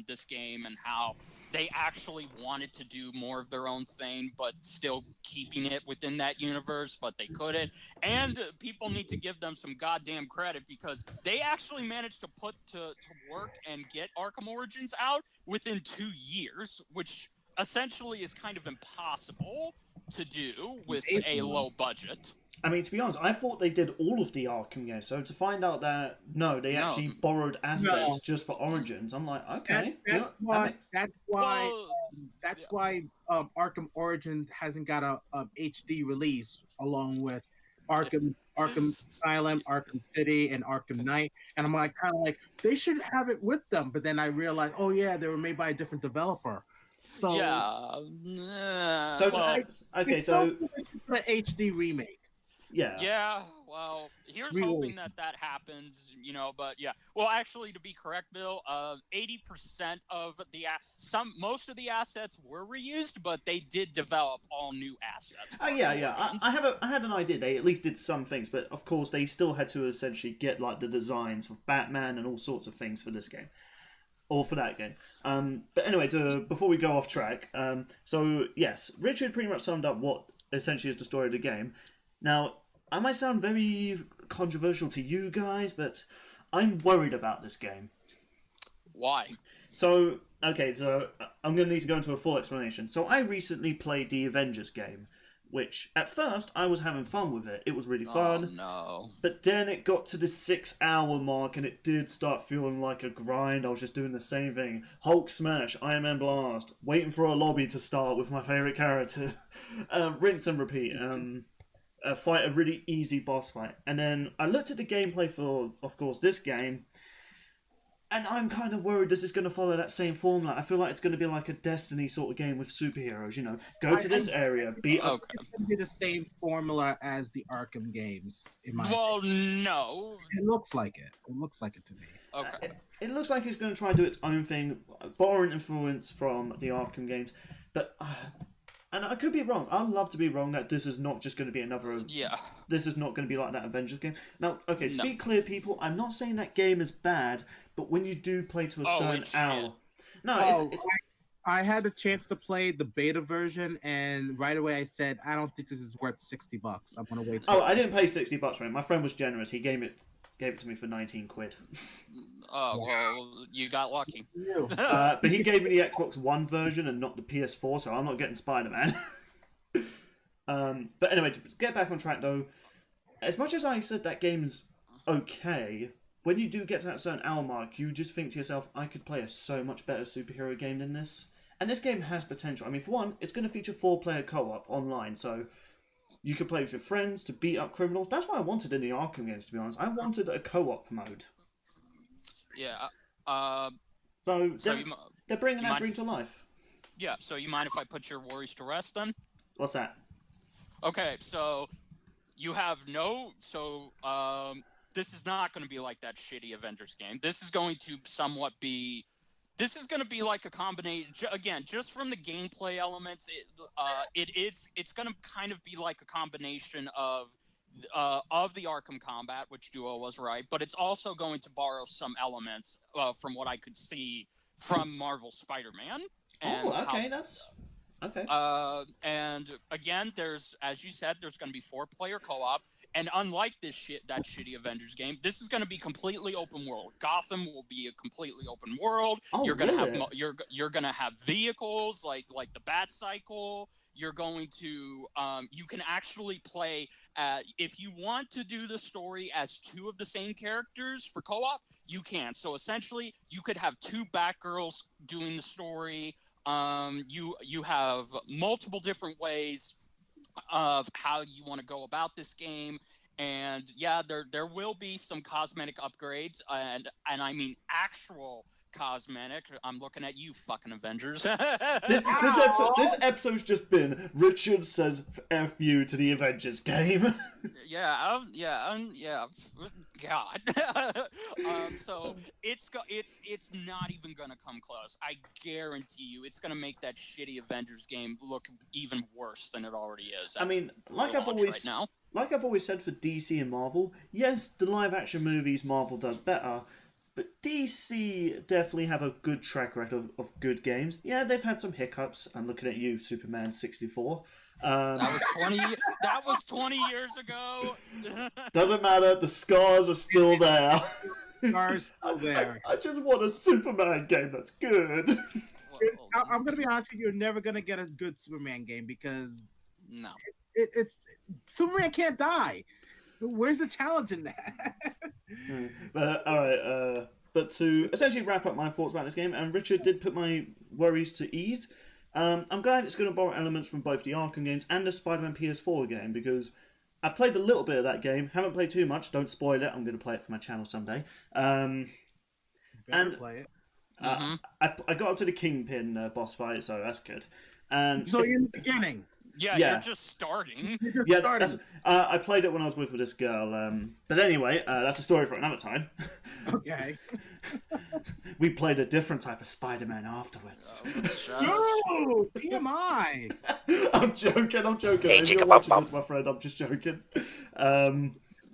this game and how they actually wanted to do more of their own thing, but still keeping it within that universe, but they couldn't. And people need to give them some goddamn credit because they actually managed to put to work and get Arkham Origins out within 2 years, which essentially is kind of impossible to do with a low budget. I mean, to be honest, I thought they did all of the Arkham games. So to find out that they actually borrowed assets just for Origins, I'm like, okay. That's why Arkham Origins hasn't got a HD release along with Arkham Asylum, Arkham City, and Arkham Knight. And I'm like, kind of like, they should have it with them. But then I realized, oh yeah, they were made by a different developer. So yeah. So an HD remake. Yeah. Yeah. Well, here's hoping that happens. But yeah. Well, actually, to be correct, Bill, 80% of most of the assets were reused, but they did develop all new assets. Oh yeah. I had an idea. They at least did some things, but of course they still had to essentially get like the designs of Batman and all sorts of things for this game. Or for that game. But anyway, before we go off track, so yes, Richard pretty much summed up what essentially is the story of the game. Now, I might sound very controversial to you guys, but I'm worried about this game. Why? So I'm going to need to go into a full explanation. So I recently played the Avengers game, which at first I was having fun with it. It was really fun. Oh, no. But then it got to the 6-hour mark and it did start feeling like a grind. I was just doing the same thing. Hulk smash, Iron Man blast, waiting for a lobby to start with my favourite character. Rinse and repeat. Fight a really easy boss fight. And then I looked at the gameplay for, of course, this game. And I'm kind of worried this is going to follow that same formula. I feel like it's going to be like a Destiny sort of game with superheroes, Go to this area, beat up... It's going to be the same formula as the Arkham games, in my opinion. No. It looks like it. It looks like it to me. Okay. It looks like it's going to try and do its own thing, borrowing influence from the Arkham games. But... and I could be wrong. I'd love to be wrong that this is not just going to be another... Yeah. This is not going to be like that Avengers game. Now, okay, to be clear, people, I'm not saying that game is bad, but when you do play to a certain hour... No, I had a chance to play the beta version, and right away I said, I don't think this is worth $60. I'm going to wait. I didn't pay $60 for it. My friend was generous. He gave it to me for 19 quid. Oh, well, you got lucky. But he gave me the Xbox One version and not the PS4, so I'm not getting Spider-Man. But anyway, to get back on track though, as much as I said that game's okay, when you do get to that certain hour mark, you just think to yourself, I could play a so much better superhero game than this. And this game has potential. I mean, for one, it's going to feature 4-player co-op online, so you could play with your friends to beat up criminals. That's what I wanted in the Arkham games, to be honest. I wanted a co-op mode. Yeah. So they're bringing that dream to life. Yeah, so you mind if I put your worries to rest then? What's that? Okay, so you have this is not going to be like that shitty Avengers game. This is going to somewhat be... This is going to be like a combination, again, just from the gameplay elements, it's going to kind of be like a combination of the Arkham combat, which Duo was right, but it's also going to borrow some elements from what I could see from Marvel Spider-Man. That's... Okay. And again, as you said, there's going to be 4-player co-op. And unlike that shitty Avengers game, this is going to be completely open world. Gotham will be a completely open world. You're going to have you're going to have vehicles like the Bat Cycle. You're going to you can actually play if you want to do the story as 2 of the same characters for co-op, you can. So essentially, you could have 2 Batgirls doing the story. You have multiple different ways of how you want to go about this game, and yeah, there will be some cosmetic upgrades, and I mean actual cosmetic. I'm looking at you, fucking Avengers. This episode's just been Richard says F you to the Avengers game. Yeah. God. So it's not even gonna come close. I guarantee you, it's gonna make that shitty Avengers game look even worse than it already is. I mean, like I've always said for DC and Marvel, yes, the live action movies Marvel does better, but DC definitely have a good track record of good games. Yeah, they've had some hiccups. I'm looking at you, Superman 64. That was 20 years ago. Doesn't matter. The scars are still there. Scars still there. I just want a Superman game that's good. I'm gonna be honest with you. You're never gonna get a good Superman game because no, it's Superman can't die. Where's the challenge in that? All right. But to essentially wrap up my thoughts about this game, and Richard did put my worries to ease. I'm glad it's going to borrow elements from both the Arkham games and the Spider-Man PS4 game, because I've played a little bit of that game, haven't played too much, don't spoil it, I'm going to play it for my channel someday. Play it. I got up to the Kingpin boss fight, so that's good. And so you're in the beginning. Yeah, you're just starting. I played it when I was with this girl. But anyway, that's a story for another time. Okay. We played a different type of Spider-Man afterwards. No, TMI. I'm joking. Hey, If you're watching this, my friend, I'm just joking.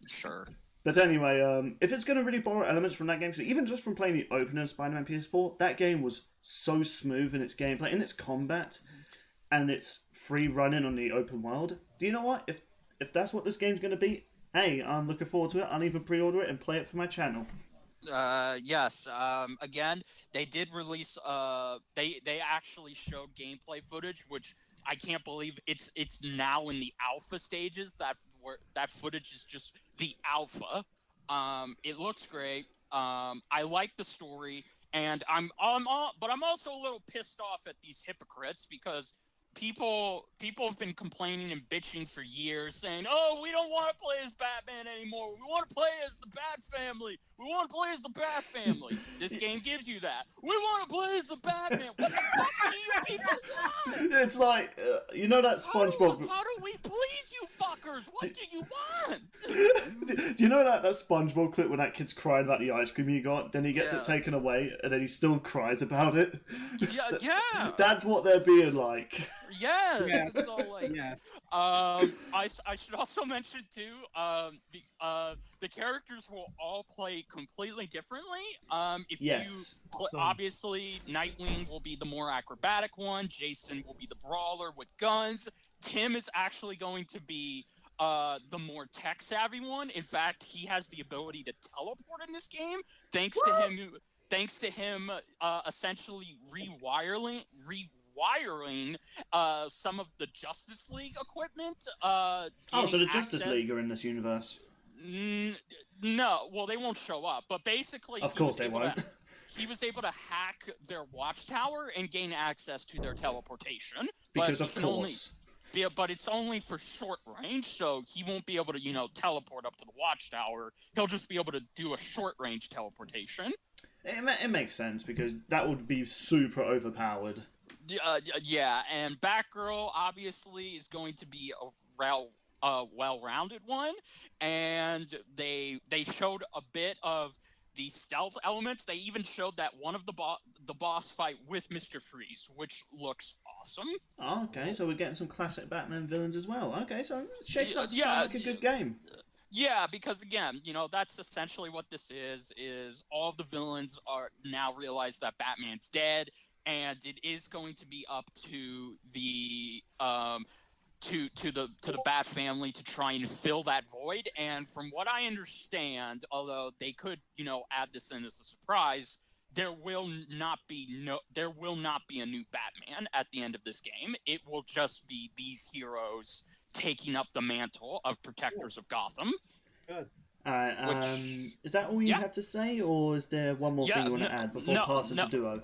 Sure. But anyway, if it's going to really borrow elements from that game, so even just from playing the opener of Spider-Man PS4, that game was so smooth in its gameplay, in its combat, and its free running on the open world. Do you know what? If that's what this game's going to be, hey, I'm looking forward to it. I'll even pre-order it and play it for my channel. Yes. Again, they did release. They actually showed gameplay footage, which I can't believe it's now in the alpha stages. That footage is just the alpha. It looks great. I like the story, and I'm also a little pissed off at these hypocrites because people have been complaining and bitching for years, saying, "Oh, we don't want to play as Batman anymore. We want to play as the Bat Family. We want to play as the Bat Family." This game gives you that. We want to play as the Batman. What the fuck do you people want? It's like you know that SpongeBob. How do we please you fuckers? What do you want? Do you know that SpongeBob clip when that kid's crying about the ice cream he got, then he gets it taken away, and then he still cries about it? Yeah. That's what they're being like. Yes. Yeah. So like, Yeah. I should also mention too, the characters will all play completely differently. Obviously, Nightwing will be the more acrobatic one. Jason will be the brawler with guns. Tim is actually going to be the more tech savvy one. In fact, he has the ability to teleport in this game, thanks to him essentially rewiring some of the Justice League equipment. So the Justice League are in this universe? No, well, they won't show up, but basically... Of course they won't. He was able to hack their watchtower and gain access to their teleportation. Because of course. But it's only for short range, so he won't be able to, teleport up to the watchtower. He'll just be able to do a short range teleportation. It makes sense, because that would be super overpowered. Yeah, and Batgirl obviously is going to be a well-rounded one, and they showed a bit of the stealth elements. They even showed that one of the boss fight with Mr. Freeze, which looks awesome. Oh, okay, so we're getting some classic Batman villains as well. Okay, so shaping up to sound like a good game. Yeah, because again, that's essentially what this is all of the villains are now realize that Batman's dead. And it is going to be up to the to the Bat Family to try and fill that void. And from what I understand, although they could add this in as a surprise, there will not be a new Batman at the end of this game. It will just be these heroes taking up the mantle of protectors of Gotham. Good. Is that all you have to say, or is there one more thing you want to add before passing to Duo?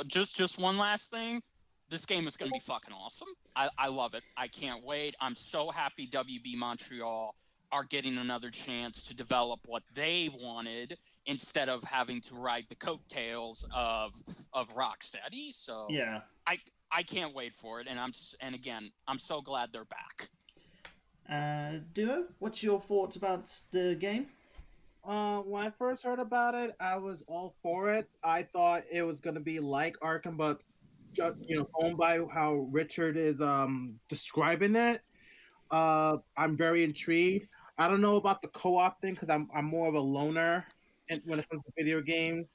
Just one last thing. This game is going to be fucking awesome. I love it. I can't wait. I'm so happy WB Montreal are getting another chance to develop what they wanted instead of having to ride the coattails of Rocksteady. So Yeah. I can't wait for it, and I'm so glad they're back. Duo, what's your thoughts about the game? When I first heard about it, I was all for it. I thought it was gonna be like Arkham, but just, going by how Richard is describing it, I'm very intrigued. I don't know about the co-op thing because I'm more of a loner, and when it comes to video games,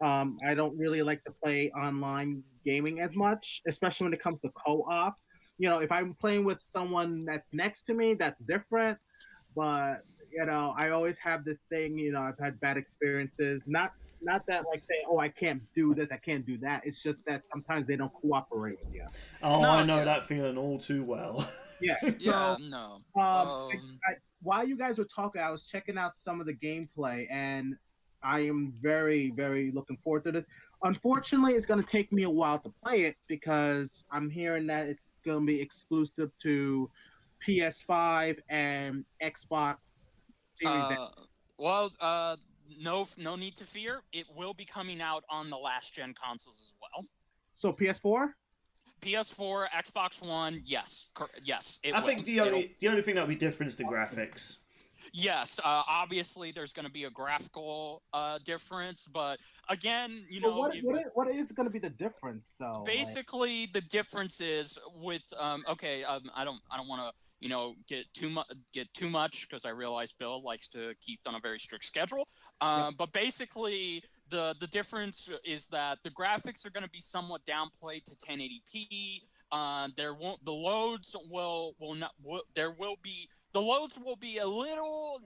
I don't really like to play online gaming as much, especially when it comes to co-op. If I'm playing with someone that's next to me, that's different. But I always have this thing. I've had bad experiences. Not that like saying, "Oh, I can't do this, I can't do that." It's just that sometimes they don't cooperate with you. Oh, No, I know yeah. that feeling all too well. Yeah. Yeah, So, no. while you guys were talking, I was checking out some of the gameplay, and I am very, very looking forward to this. Unfortunately, it's going to take me a while to play it because I'm hearing that it's going to be exclusive to PS5 and Xbox Series X. No need to fear. It will be coming out on the last gen consoles as well. So PS4? PS4, Xbox One, yes, yes. I think the only thing that'll be different is the graphics. Yes, obviously there's going to be a graphical difference, but again, what is going to be the difference though? Basically, the difference is with I don't want to get too much because I realize Bill likes to keep on a very strict schedule. But basically, the difference is that the graphics are going to be somewhat downplayed to 1080p. The loads will be a little,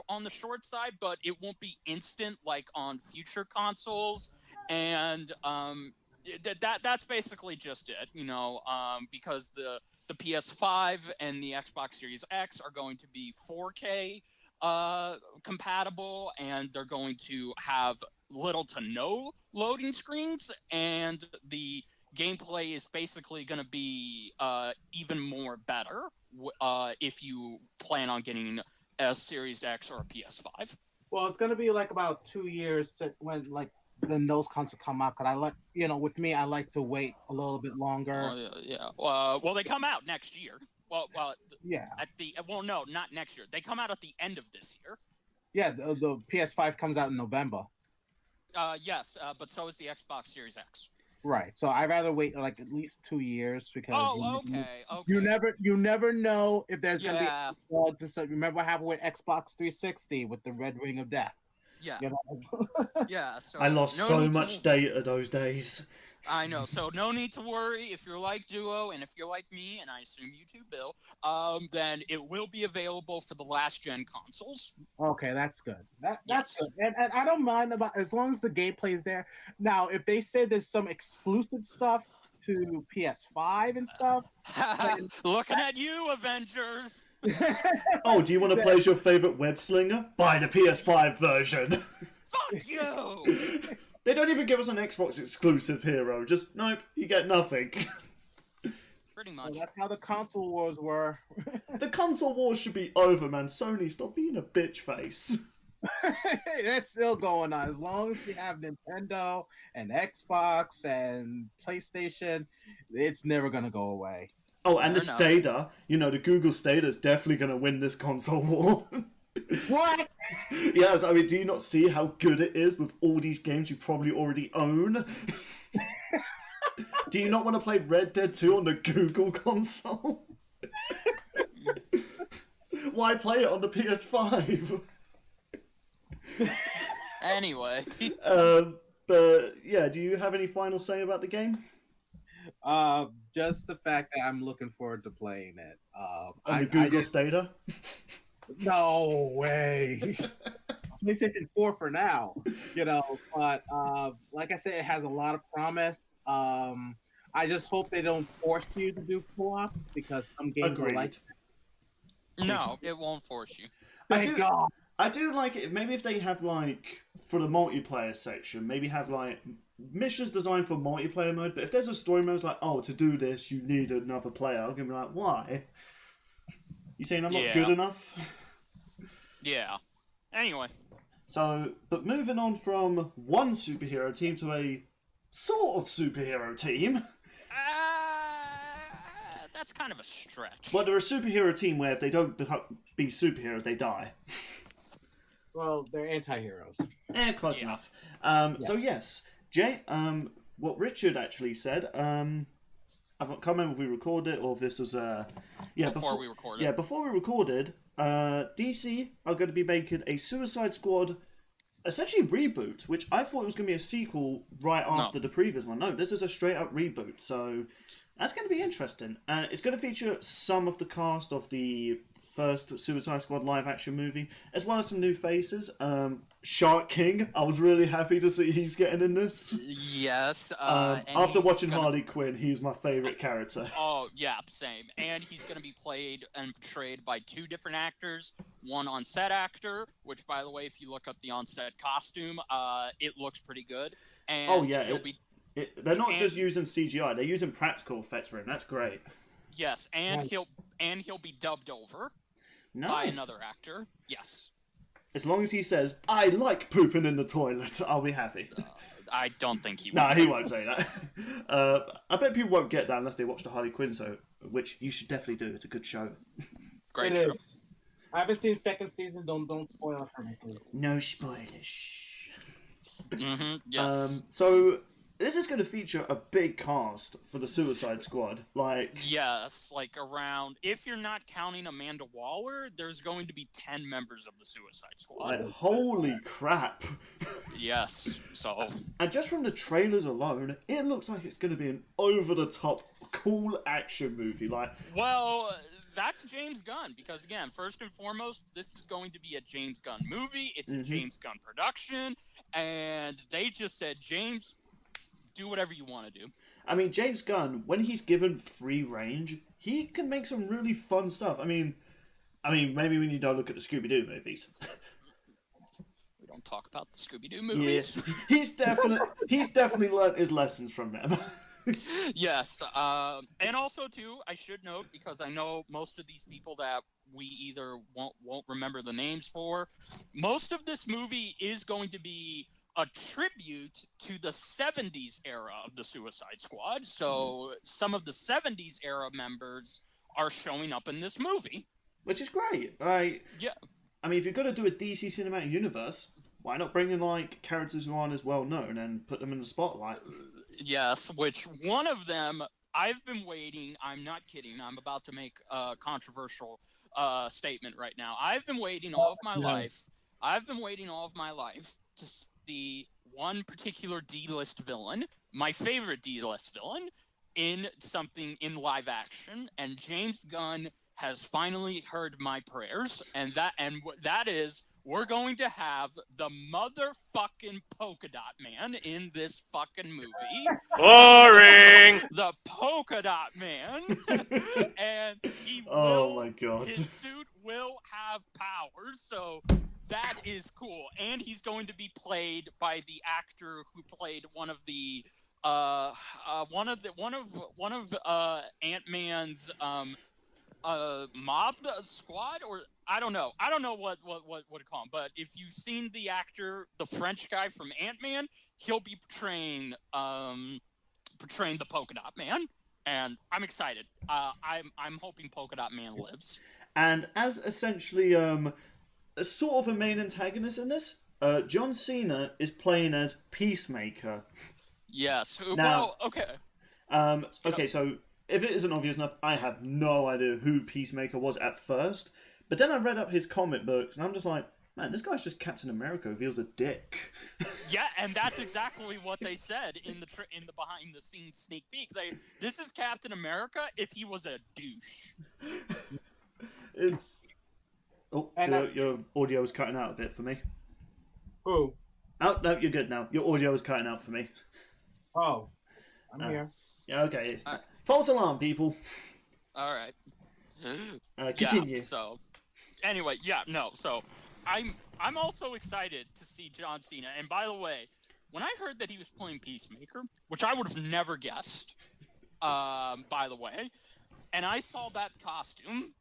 on the short side, but it won't be instant like on future consoles. And that's basically just it, because the PS5 and the Xbox Series X are going to be 4K compatible, and they're going to have little to no loading screens, and the gameplay is basically going to be even more better if you plan on getting a Series X or a PS5. Well, it's going to be like about 2 years when then those consoles come out. Cause I like, with me, I like to wait a little bit longer. Yeah. Well, they come out next year. Well, yeah. No, not next year. They come out at the end of this year. Yeah, the PS5 comes out in November. Yes, but so is the Xbox Series X. Right. So I'd rather wait like at least 2 years because okay. You never know if there's gonna be Yeah. just remember what happened with Xbox 360 with the Red Ring of Death. Yeah. Yeah. So I lost so much data those days. I know. So no need to worry if you're like Duo, and if you're like me, and I assume you too, Bill. Then it will be available for the last gen consoles. Okay, that's good. That's Yes. good. And I don't mind about as long as the gameplay is there. Now, if they say there's some exclusive stuff to PS5 and stuff, Looking at you, Avengers. Oh, do you want to play as your favorite web slinger? Buy the PS5 version. Fuck you. They don't even give us an Xbox exclusive hero. Just, nope, you get nothing. Pretty much. Well, that's how the console wars were. The console wars should be over, man. Sony, stop being a bitch face. That's still going on. As long as we have Nintendo and Xbox and PlayStation, it's never going to go away. Oh, and the Stadia. The Google Stadia is definitely going to win this console war. What? Yes, I mean, do you not see how good it is with all these games you probably already own? Do you not want to play Red Dead 2 on the Google console? Why play it on the PS5? Anyway. But yeah, do you have any final say about the game? Just the fact that I'm looking forward to playing it. On the Google Stadia? No way. PlayStation 4 for now, but like I said, it has a lot of promise. I just hope they don't force you to do co-op because some games are like that. No, it won't force you. Thank God. I do like it. Maybe if they have for the multiplayer section, maybe have missions designed for multiplayer mode. But if there's a story mode, it's to do this, you need another player. I'm gonna be like, why? You saying I'm not good enough? Yeah. Anyway. So, but moving on from one superhero team to a sort of superhero team. That's kind of a stretch. Well, they're a superhero team where if they don't be superheroes, they die. Well, they're anti-heroes. Close Yeah. enough. So yes, what Richard actually said. I can't remember if we recorded it or if this was before we recorded. Yeah, before we recorded. DC are going to be making a Suicide Squad, essentially reboot, which I thought was going to be a sequel right after the previous one. No, this is a straight up reboot, so that's going to be interesting. It's going to feature some of the cast of the first Suicide Squad live action movie, as well as some new faces. Shark King, I was really happy to see he's getting in this. Yes. After watching Harley Quinn, he's my favourite character. Oh, yeah, same. And he's going to be played and portrayed by two different actors. One on-set actor, which, by the way, if you look up the on-set costume, it looks pretty good. And they're not just using CGI; they're using practical effects for him. That's great. Yes, and he'll be dubbed over by another actor. Yes. As long as he says, "I like pooping in the toilet," I'll be happy. I don't think he will. No, he won't say that. I bet people won't get that unless they watch the Harley Quinn show, which you should definitely do. It's a good show. Great show. I haven't seen second season. Don't spoil it for me, please. No spoilers. Yes. So this is going to feature a big cast for the Suicide Squad. Yes, around, if you're not counting Amanda Waller, there's going to be 10 members of the Suicide Squad. Holy crap. Yes, so. And just from the trailers alone, it looks like it's going to be an over-the-top, cool action movie. Well, that's James Gunn, because again, first and foremost, this is going to be a James Gunn movie. It's a James Gunn production, and they just said, James, do whatever you want to do. I mean, James Gunn, when he's given free range, he can make some really fun stuff. I mean, maybe when you don't look at the Scooby-Doo movies. We don't talk about the Scooby-Doo movies. Yeah. He's definitely learned his lessons from them. Yes, and also too, I should note, because I know most of these people that we either won't remember the names for, most of this movie is going to be a tribute to the 70s era of the Suicide Squad. So some of the 70s era members are showing up in this movie. Which is great. Yeah. I mean, if you're going to do a DC cinematic universe, why not bring in, characters who aren't as well known and put them in the spotlight? Yes, which one of them, I've been waiting, I'm not kidding, I'm about to make a controversial statement right now. I've been waiting all of my life to see one particular D-list villain, my favorite D-list villain, in something in live action, and James Gunn has finally heard my prayers, and that is, we're going to have the motherfucking Polka Dot Man in this fucking movie. Boring! The Polka Dot Man. And my God. His suit will have powers, so that is cool. And he's going to be played by the actor who played one of Ant-Man's mob squad, or I don't know what to call him, but if you've seen the actor, the French guy from Ant-Man, he'll be portraying the Polka Dot Man, and I'm excited. I'm hoping Polka Dot Man lives. And as essentially sort of a main antagonist in this, John Cena is playing as Peacemaker. Yes. Now, well, okay. Okay, so if it isn't obvious enough, I have no idea who Peacemaker was at first. But then I read up his comic books, and I'm just like, man, this guy's just Captain America who feels a dick. Yeah, and that's exactly what they said in the behind the scenes sneak peek. This is Captain America if he was a douche. It's your audio was cutting out a bit for me. Who? Oh no, you're good now. Your audio was cutting out for me. Oh, I'm here. Yeah, okay. False alarm, people. All right. Continue. Yeah, so, anyway, so I'm also excited to see John Cena. And by the way, when I heard that he was playing Peacemaker, which I would have never guessed, by the way, and I saw that costume,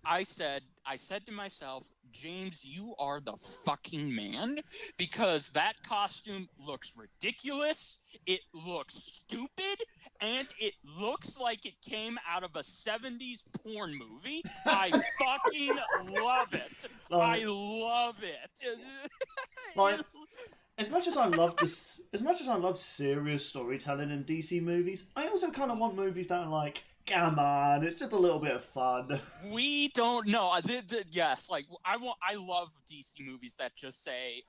I said to myself, James, you are the fucking man, because that costume looks ridiculous, it looks stupid, and it looks like it came out of a 70s porn movie. I fucking love it. I love it. Like, as much as I love serious storytelling in DC movies, I also kind of want movies that are like, come on, it's just a little bit of fun. We don't know. Yes, like I love DC movies that just say,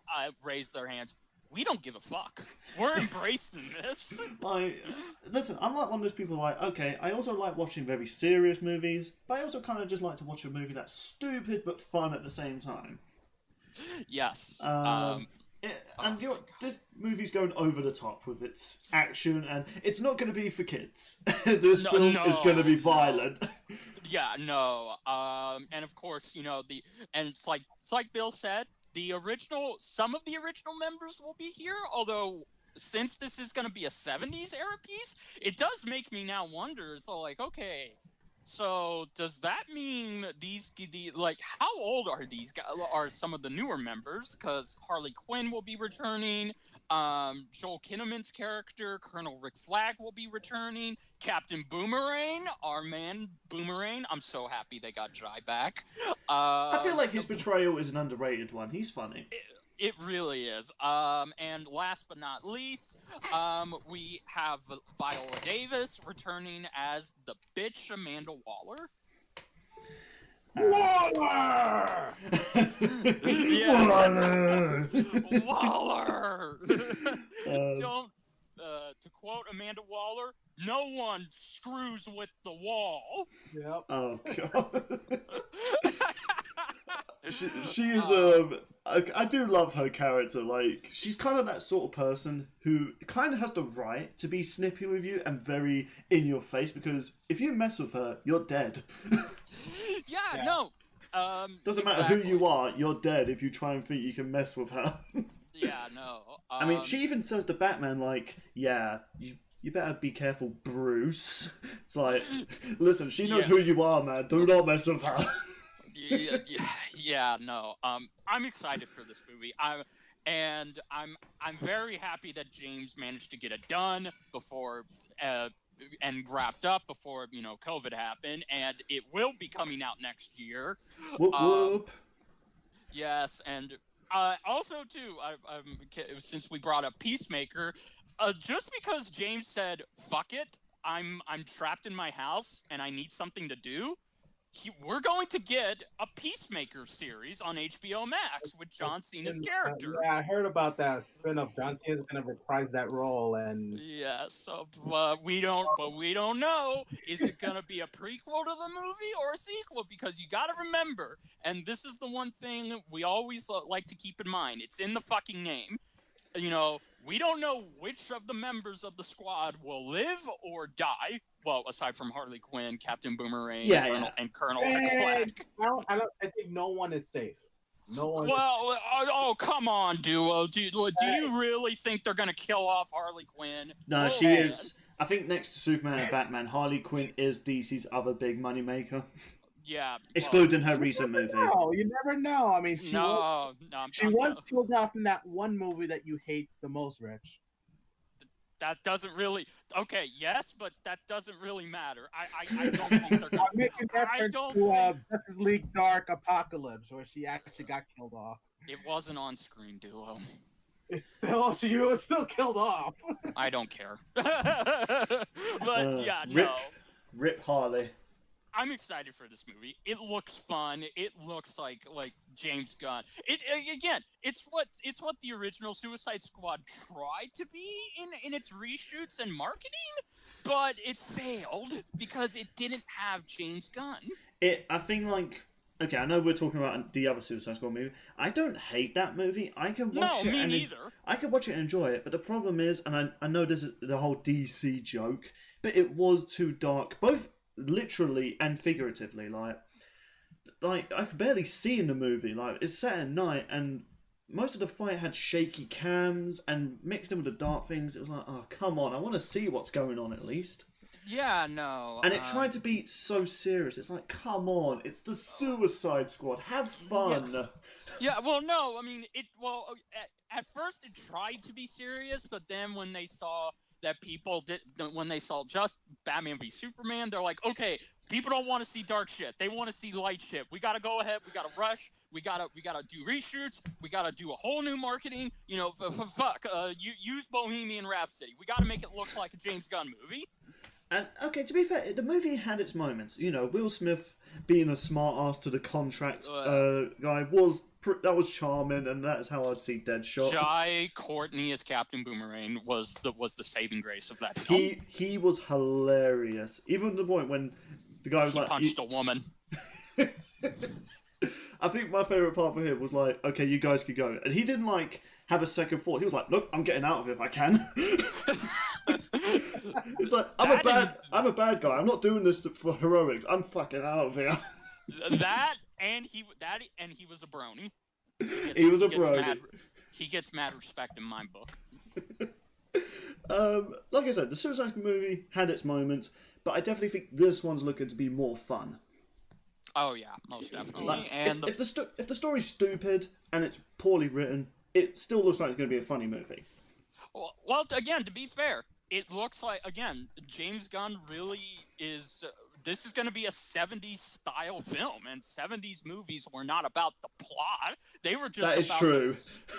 raise their hands. We don't give a fuck. We're embracing this. Like, listen, I'm like one of those people like, okay, I also like watching very serious movies, but I also kind of just like to watch a movie that's stupid but fun at the same time. Yes. This movie's going over the top with its action, and it's not going to be for kids. This film is going to be violent. Yeah, no. And of course, it's like Bill said, some of the original members will be here, although since this is going to be a 70s era piece, it does make me now wonder. It's all like, okay, so does that mean how old are these guys? Are some of the newer members? Because Harley Quinn will be returning. Joel Kinnaman's character, Colonel Rick Flag, will be returning. Captain Boomerang, our man Boomerang. I'm so happy they got Jai back. I feel like his portrayal is an underrated one. He's funny. It really is. And last but not least, we have Viola Davis returning as the bitch Amanda Waller. Waller! Waller! Don't, to quote Amanda Waller, no one screws with the wall. Yep. Oh, God. She is I do love her character. Like, she's kind of that sort of person who kind of has the right to be snippy with you and very in your face, because if you mess with her, you're dead. Yeah, no. Doesn't matter who you are, you're dead if you try and think you can mess with her. Yeah, no. I mean, she even says to Batman, like, yeah, you better be careful, Bruce. It's like, listen, she knows who you are, man. Do not mess with her. Yeah, no. I'm excited for this movie. I'm very happy that James managed to get it done before and wrapped up before COVID happened, and it will be coming out next year. Whoop whoop. Yes, and also too, since we brought up Peacemaker, just because James said "fuck it," I'm trapped in my house and I need something to do. We're going to get a Peacemaker series on HBO Max with John Cena's character. Yeah, I heard about that spin-off. John Cena's going to reprise that role, and yeah, so we don't know. Is it going to be a prequel to the movie or a sequel? Because you got to remember, and this is the one thing we always like to keep in mind. It's in the fucking name. We don't know which of the members of the squad will live or die. Well, aside from Harley Quinn, Captain Boomerang, and Colonel Rick Flag. I think no one is safe. No one. Well, oh come on, Duo. Do you really think they're gonna kill off Harley Quinn? No, she is. I think next to Superman and Batman, Harley Quinn is DC's other big moneymaker. Yeah. Excluding her recent movie. No, you never know. I mean, she was killed off in that one movie that you hate the most, Rich. That doesn't really. Okay, yes, but that doesn't really matter. I don't think they're gonna. I'm making reference to Justice League Dark Apocalypse, where she actually got killed off. It wasn't on screen, Duo. She was still killed off. I don't care. But yeah, no. Rip Harley. I'm excited for this movie. It looks fun. It looks like James Gunn. It's what the original Suicide Squad tried to be in its reshoots and marketing, but it failed because it didn't have James Gunn. I think okay, I know we're talking about the other Suicide Squad movie. I don't hate that movie. I can watch it. Me neither. I can watch it and enjoy it, but the problem is, and I know this is the whole DC joke, but it was too dark, both literally and figuratively. Like I could barely see in the movie. Like, it's set at night, and most of the fight had shaky cams, and mixed in with the dark things, it was like, oh come on, I want to see what's going on at least. Yeah, no. And it tried to be so serious. It's like, come on, it's the Suicide Squad. Have fun. Yeah, well, no, I mean, at first it tried to be serious, but then when they saw that when they saw just Batman v Superman, they're like, okay, people don't want to see dark shit. They want to see light shit. We gotta go ahead. We gotta rush. We gotta do reshoots. We gotta do a whole new marketing. You know, use Bohemian Rhapsody. We gotta make it look like a James Gunn movie. And, okay, to be fair, the movie had its moments. You know, Will Smith being a smart ass to the contract guy that was charming, and that's how I'd see Deadshot. Jai Courtney as Captain Boomerang was the saving grace of that film. He was hilarious. Even to the point when the guy was punched a woman. I think my favourite part for him was like, okay, you guys can go. And he didn't have a second thought. He was like, look, I'm getting out of here if I can. It's like, I'm a bad guy. I'm not doing this for heroics. I'm fucking out of here. And he was a brony. He was a brony. He gets mad respect in my book. Like I said, the Suicide Squad movie had its moments, but I definitely think this one's looking to be more fun. Oh yeah, most definitely. If the story's stupid and it's poorly written, it still looks like it's going to be a funny movie. Well, again, to be fair, it looks like, again, James Gunn really is. This is going to be a 70s style film, and 70s movies were not about the plot. They were just that is true.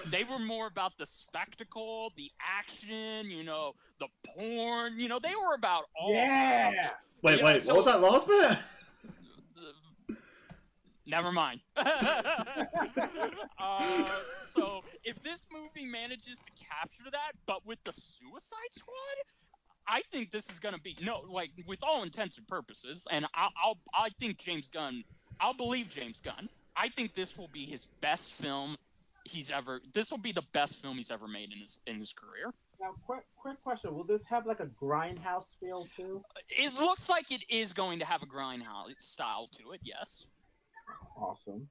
They were more about the spectacle, the action, the porn. They were about all. Yeah. Wait, what was that last bit? Never mind. So if this movie manages to capture that, but with the Suicide Squad, I think this is gonna be with all intents and purposes, and I think James Gunn. I'll believe James Gunn. I think this will be his best film This will be the best film he's ever made in his career. Now, quick question: will this have like a grindhouse feel too? It looks like it is going to have a grindhouse style to it. Yes. Awesome.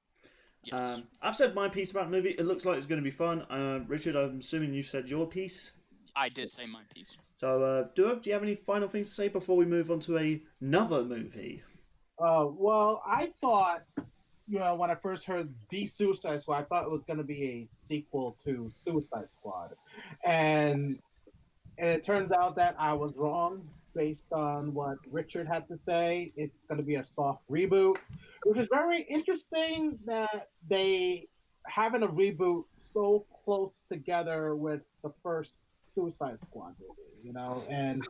Yes. I've said my piece about the movie. It looks like it's going to be fun. Richard, I'm assuming you said your piece. I did say my piece. So, do you have any final things to say before we move on to another movie? Well, I thought, when I first heard The Suicide Squad, I thought it was going to be a sequel to Suicide Squad. And it turns out that I was wrong based on what Richard had to say. It's going to be a soft reboot, which is very interesting that they having a reboot so close together with the first Suicide Squad movie, and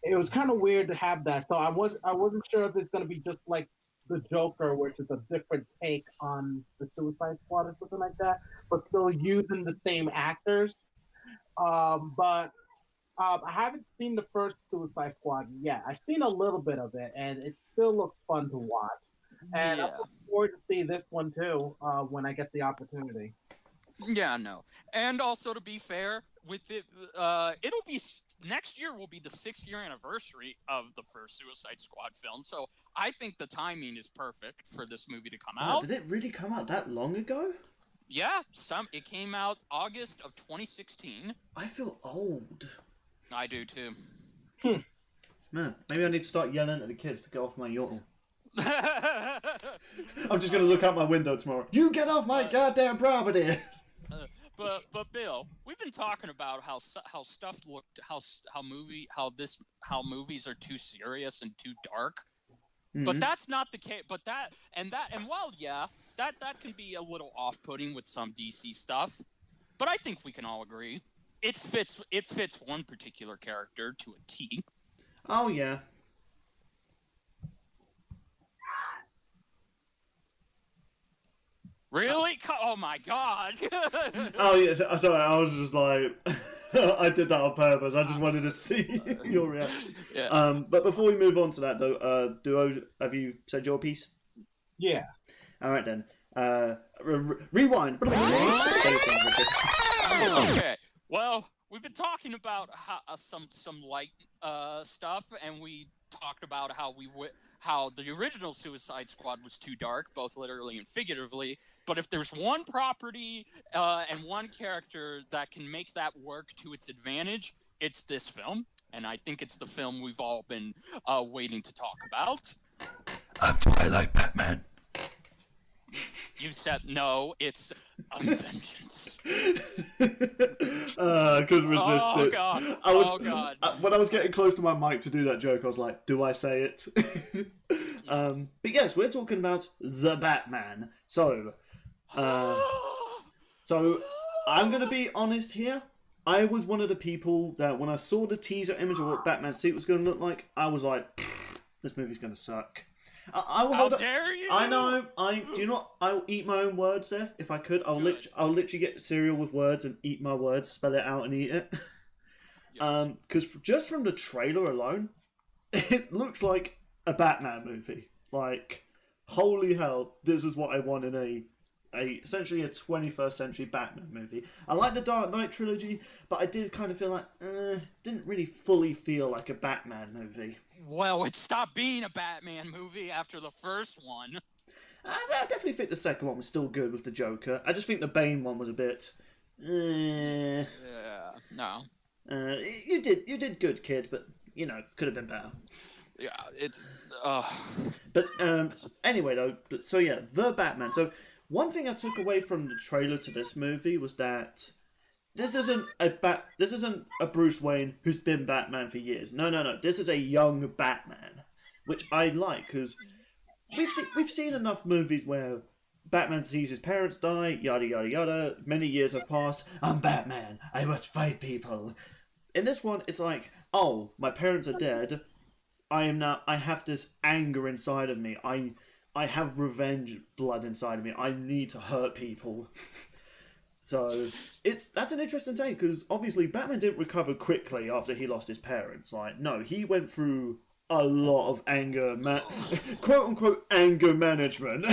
it was kind of weird to have that. So I wasn't sure if it's going to be just like the Joker, which is a different take on the Suicide Squad or something like that, but still using the same actors. But I haven't seen the first Suicide Squad yet. I've seen a little bit of it, and it still looks fun to watch. And I'm looking forward to see this one too when I get the opportunity. Yeah, no. And also, to be fair, with it, it'll be next year will be the 6th-year anniversary of the first Suicide Squad film. So I think the timing is perfect for this movie to come out. Did it really come out that long ago? Yeah, it came out August of 2016. I feel old. I do too. Man, maybe I need to start yelling at the kids to get off my yacht. I'm just gonna look out my window tomorrow. You get off my goddamn property! But Bill, we've been talking about how stuff looked, how movies are too serious and too dark. Mm-hmm. But that's not the case. But that can be a little off-putting with some DC stuff. But I think we can all agree it fits one particular character to a T. Oh yeah. Really? Oh my God! Oh yes, sorry. I was just like, I did that on purpose. I just wanted to see your reaction. Yeah. But before we move on to that, though, Duo, have you said your piece? Yeah. All right then. Rewind. Okay. Well, we've been talking about some light stuff, and we talked about how the original Suicide Squad was too dark, both literally and figuratively. But if there's one property and one character that can make that work to its advantage, it's this film. and I think it's the film we've all been waiting to talk about. I'm Twilight Batman. You said no, it's a vengeance. I couldn't resist Oh it. god! Oh god! When I was getting close to my mic to do that joke, I was like, "Do I say it?" But yes, we're talking about the Batman. So I'm gonna be honest here. I was one of the people that when I saw the teaser image of what Batman's suit was going to look like, I was like, "This movie's going to suck." I will How dare you! I know. I'll eat my own words there if I could. I'll literally get cereal with words and eat my words, spell it out and eat it. Yes. Because just from the trailer alone, it looks like a Batman movie. Like, holy hell, this is what I want in essentially a 21st century Batman movie. I like the Dark Knight trilogy, but I did kind of feel like didn't really fully feel like a Batman movie. Well, it stopped being a Batman movie after the first one. I definitely think the second one was still good with the Joker. I just think the Bane one was a bit. Yeah, no. You did good, kid, but could have been better. Yeah, it's. But anyway, though, so yeah, the Batman. So one thing I took away from the trailer to this movie was that this isn't a Bruce Wayne who's been Batman for years. No. This is a young Batman, which I like because we've seen enough movies where Batman sees his parents die, yada yada yada. Many years have passed. I'm Batman. I must fight people. In this one, it's like, oh, my parents are dead. I have this anger inside of me. I have revenge blood inside of me. I need to hurt people. So that's an interesting take because obviously Batman didn't recover quickly after he lost his parents. Like, no, he went through a lot of anger, quote unquote anger management.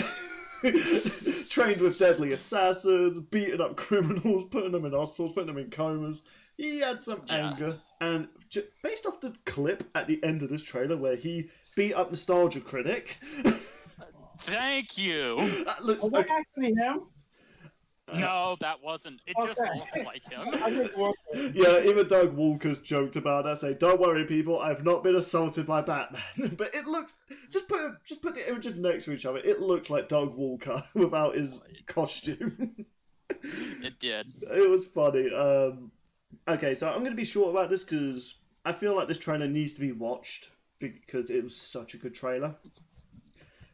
Trained with deadly assassins, beating up criminals, putting them in hospitals, putting them in comas. He had some anger, and based off the clip at the end of this trailer where he beat up Nostalgia Critic. Thank you. That looks Was that actually him? No, that wasn't. It just looked like him. Yeah, even Doug Walker's joked about that, saying, "Don't worry, people, I've not been assaulted by Batman." But it looks just put the images next to each other. It looks like Doug Walker without his costume. It did. It was funny. Okay, so I'm going to be short about this because I feel like this trailer needs to be watched because it was such a good trailer.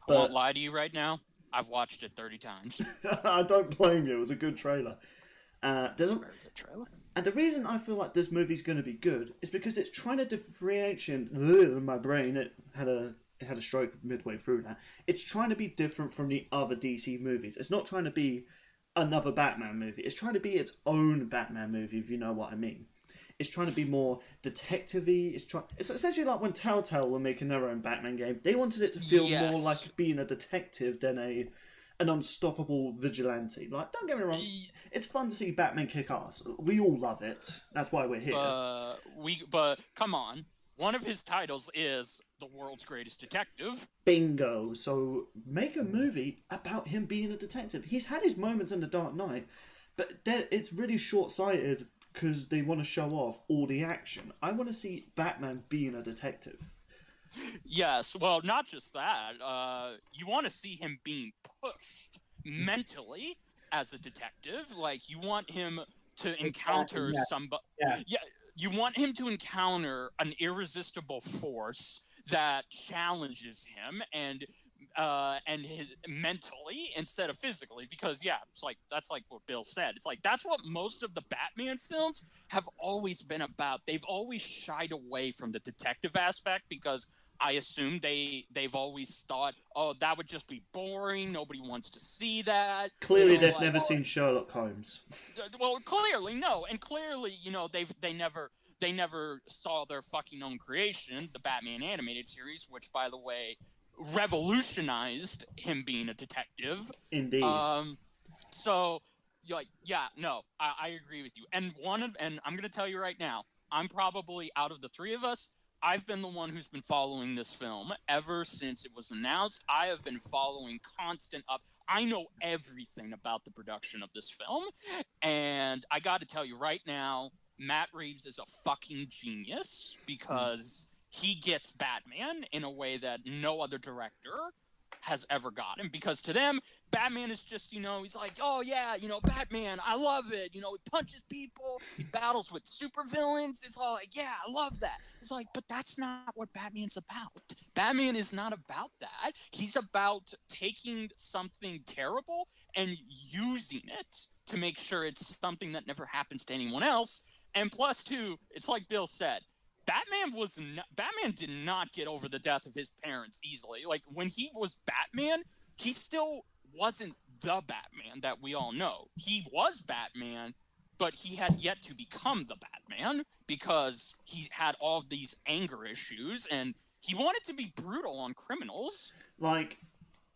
I won't lie to you right now. I've watched it 30 times. I don't blame you. It was a good trailer. There's a very good trailer. And the reason I feel like this movie's going to be good is because it's trying to differentiate. My brain, it had a stroke midway through that. It's trying to be different from the other DC movies. It's not trying to be another Batman movie. It's trying to be its own Batman movie, if you know what I mean. It's trying to be more detective-y. It's essentially like when Telltale were making their own Batman game. They wanted it to feel more like being a detective than an unstoppable vigilante. Like, don't get me wrong, it's fun to see Batman kick ass. We all love it. That's why we're here. But come on. One of his titles is the world's greatest detective. Bingo. So make a movie about him being a detective. He's had his moments in The Dark Knight, but it's really short-sighted because they want to show off all the action. I want to see Batman being a detective. Yes, well, not just that. You want to see him being pushed mentally as a detective. Like, you want him to encounter somebody. Yeah, you want him to encounter an irresistible force that challenges him and his mentally instead of physically, because that's like what Bill said. It's like that's what most of the Batman films have always been about. They've always shied away from the detective aspect because I assume they've always thought, oh, that would just be boring. Nobody wants to see that. Clearly, they've never seen Sherlock Holmes. Well, clearly no, and clearly, they never saw their fucking own creation, the Batman animated series, which, by the way, revolutionized him being a detective. Indeed. So, I agree with you. And I'm going to tell you right now, I'm probably, out of the three of us, I've been the one who's been following this film ever since it was announced. I have been following constant up. I know everything about the production of this film. And I got to tell you right now, Matt Reeves is a fucking genius because he gets Batman in a way that no other director has ever gotten. Because to them, Batman is just, he's like, oh yeah, Batman, I love it. He punches people, he battles with supervillains. It's all like, yeah, I love that. It's like, but that's not what Batman's about. Batman is not about that. He's about taking something terrible and using it to make sure it's something that never happens to anyone else. And plus, too, it's like Bill said, Batman did not get over the death of his parents easily. Like, when he was Batman, he still wasn't the Batman that we all know. He was Batman, but he had yet to become the Batman because he had all these anger issues and he wanted to be brutal on criminals. Like,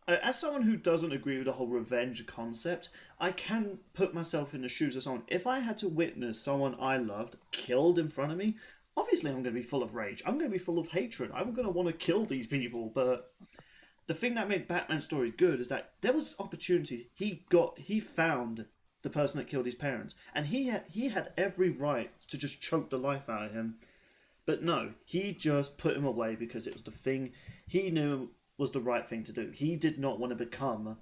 as someone who doesn't agree with the whole revenge concept, I can put myself in the shoes of someone. If I had to witness someone I loved killed in front of me, obviously I'm going to be full of rage. I'm going to be full of hatred. I'm going to want to kill these people. But the thing that made Batman's story good is that there was opportunities. He found the person that killed his parents, and he had every right to just choke the life out of him. But no, he just put him away because it was the thing he knew was the right thing to do. He did not want to become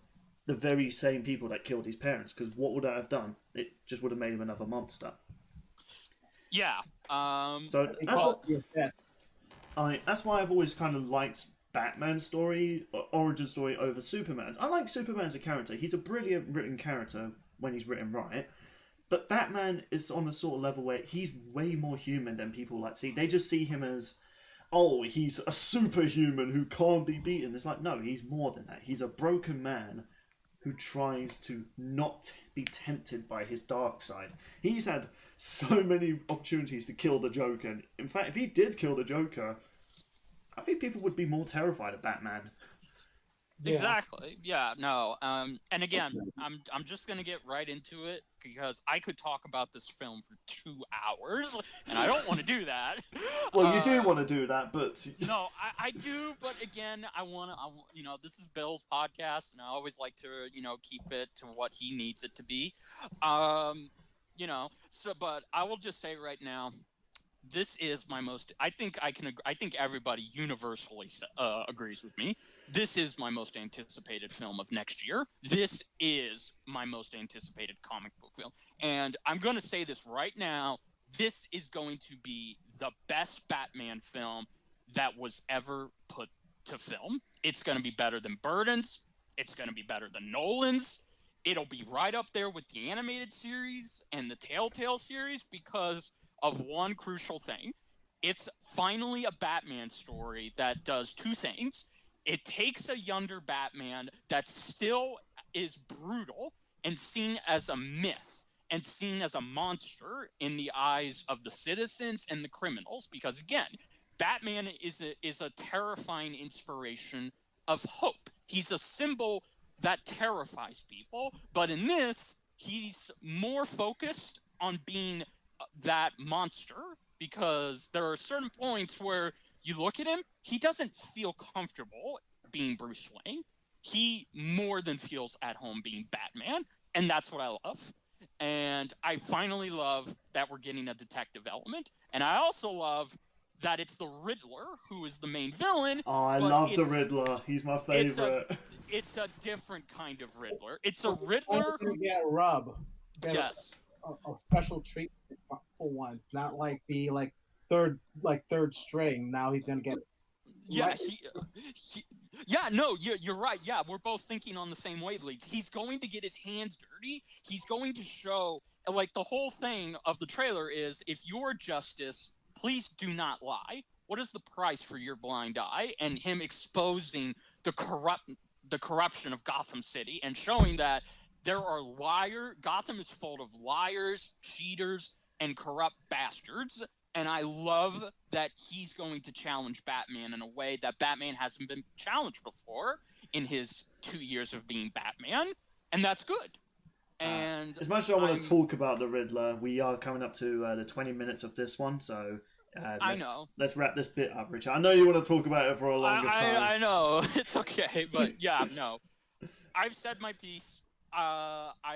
the very same people that killed his parents, because what would that have done? It just would have made him another monster. Yeah. So that's why I've always kind of liked Batman's story, origin story, over Superman's. I like Superman as a character. He's a brilliant written character when he's written right. But Batman is on the sort of level where he's way more human than people like see. They just see him as, oh, he's a superhuman who can't be beaten. It's like, no, he's more than that. He's a broken man who tries to not be tempted by his dark side. He's had so many opportunities to kill the Joker. In fact, if he did kill the Joker, I think people would be more terrified of Batman. Yeah. Exactly. Yeah. No. And again, I'm just gonna get right into it because I could talk about this film for 2 hours, and I don't want to do that. Well, you do want to do that, but no, I do. But again, I want to. This is Bill's podcast, and I always like to keep it to what he needs it to be. So, but I will just say right now, this is my most. I think everybody universally agrees with me. This is my most anticipated film of next year. This is my most anticipated comic book film, and I'm going to say this right now. This is going to be the best Batman film that was ever put to film. It's going to be better than Burton's. It's going to be better than Nolan's. It'll be right up there with the animated series and the Telltale series because of one crucial thing. It's finally a Batman story that does two things. It takes a younger Batman that still is brutal and seen as a myth and seen as a monster in the eyes of the citizens and the criminals. Because again, Batman is a terrifying inspiration of hope. He's a symbol that terrifies people. But in this, he's more focused on being that monster, because there are certain points where you look at him, he doesn't feel comfortable being Bruce Wayne. He more than feels at home being Batman, and that's what I love. And I finally love that we're getting a detective element, and I also love that it's the Riddler who is the main villain. Oh, I love the Riddler. He's my favorite. It's a different kind of Riddler. It's a Riddler who get rub. Yes. A special treatment for once, not like be like third string. Now he's gonna get. Yeah, you're right. Yeah, we're both thinking on the same wavelengths. He's going to get his hands dirty. He's going to show, like, the whole thing of the trailer is, if you're justice, please do not lie. What is the price for your blind eye? And him exposing the corruption of Gotham City and showing that Gotham is full of liars, cheaters, and corrupt bastards. And I love that he's going to challenge Batman in a way that Batman hasn't been challenged before in his 2 years of being Batman. And that's good. And as much as I want to talk about the Riddler, we are coming up to the 20 minutes of this one, so let's wrap this bit up, Richard. I know you want to talk about it for a longer time. I know. It's okay, but yeah, no. I've said my piece. I've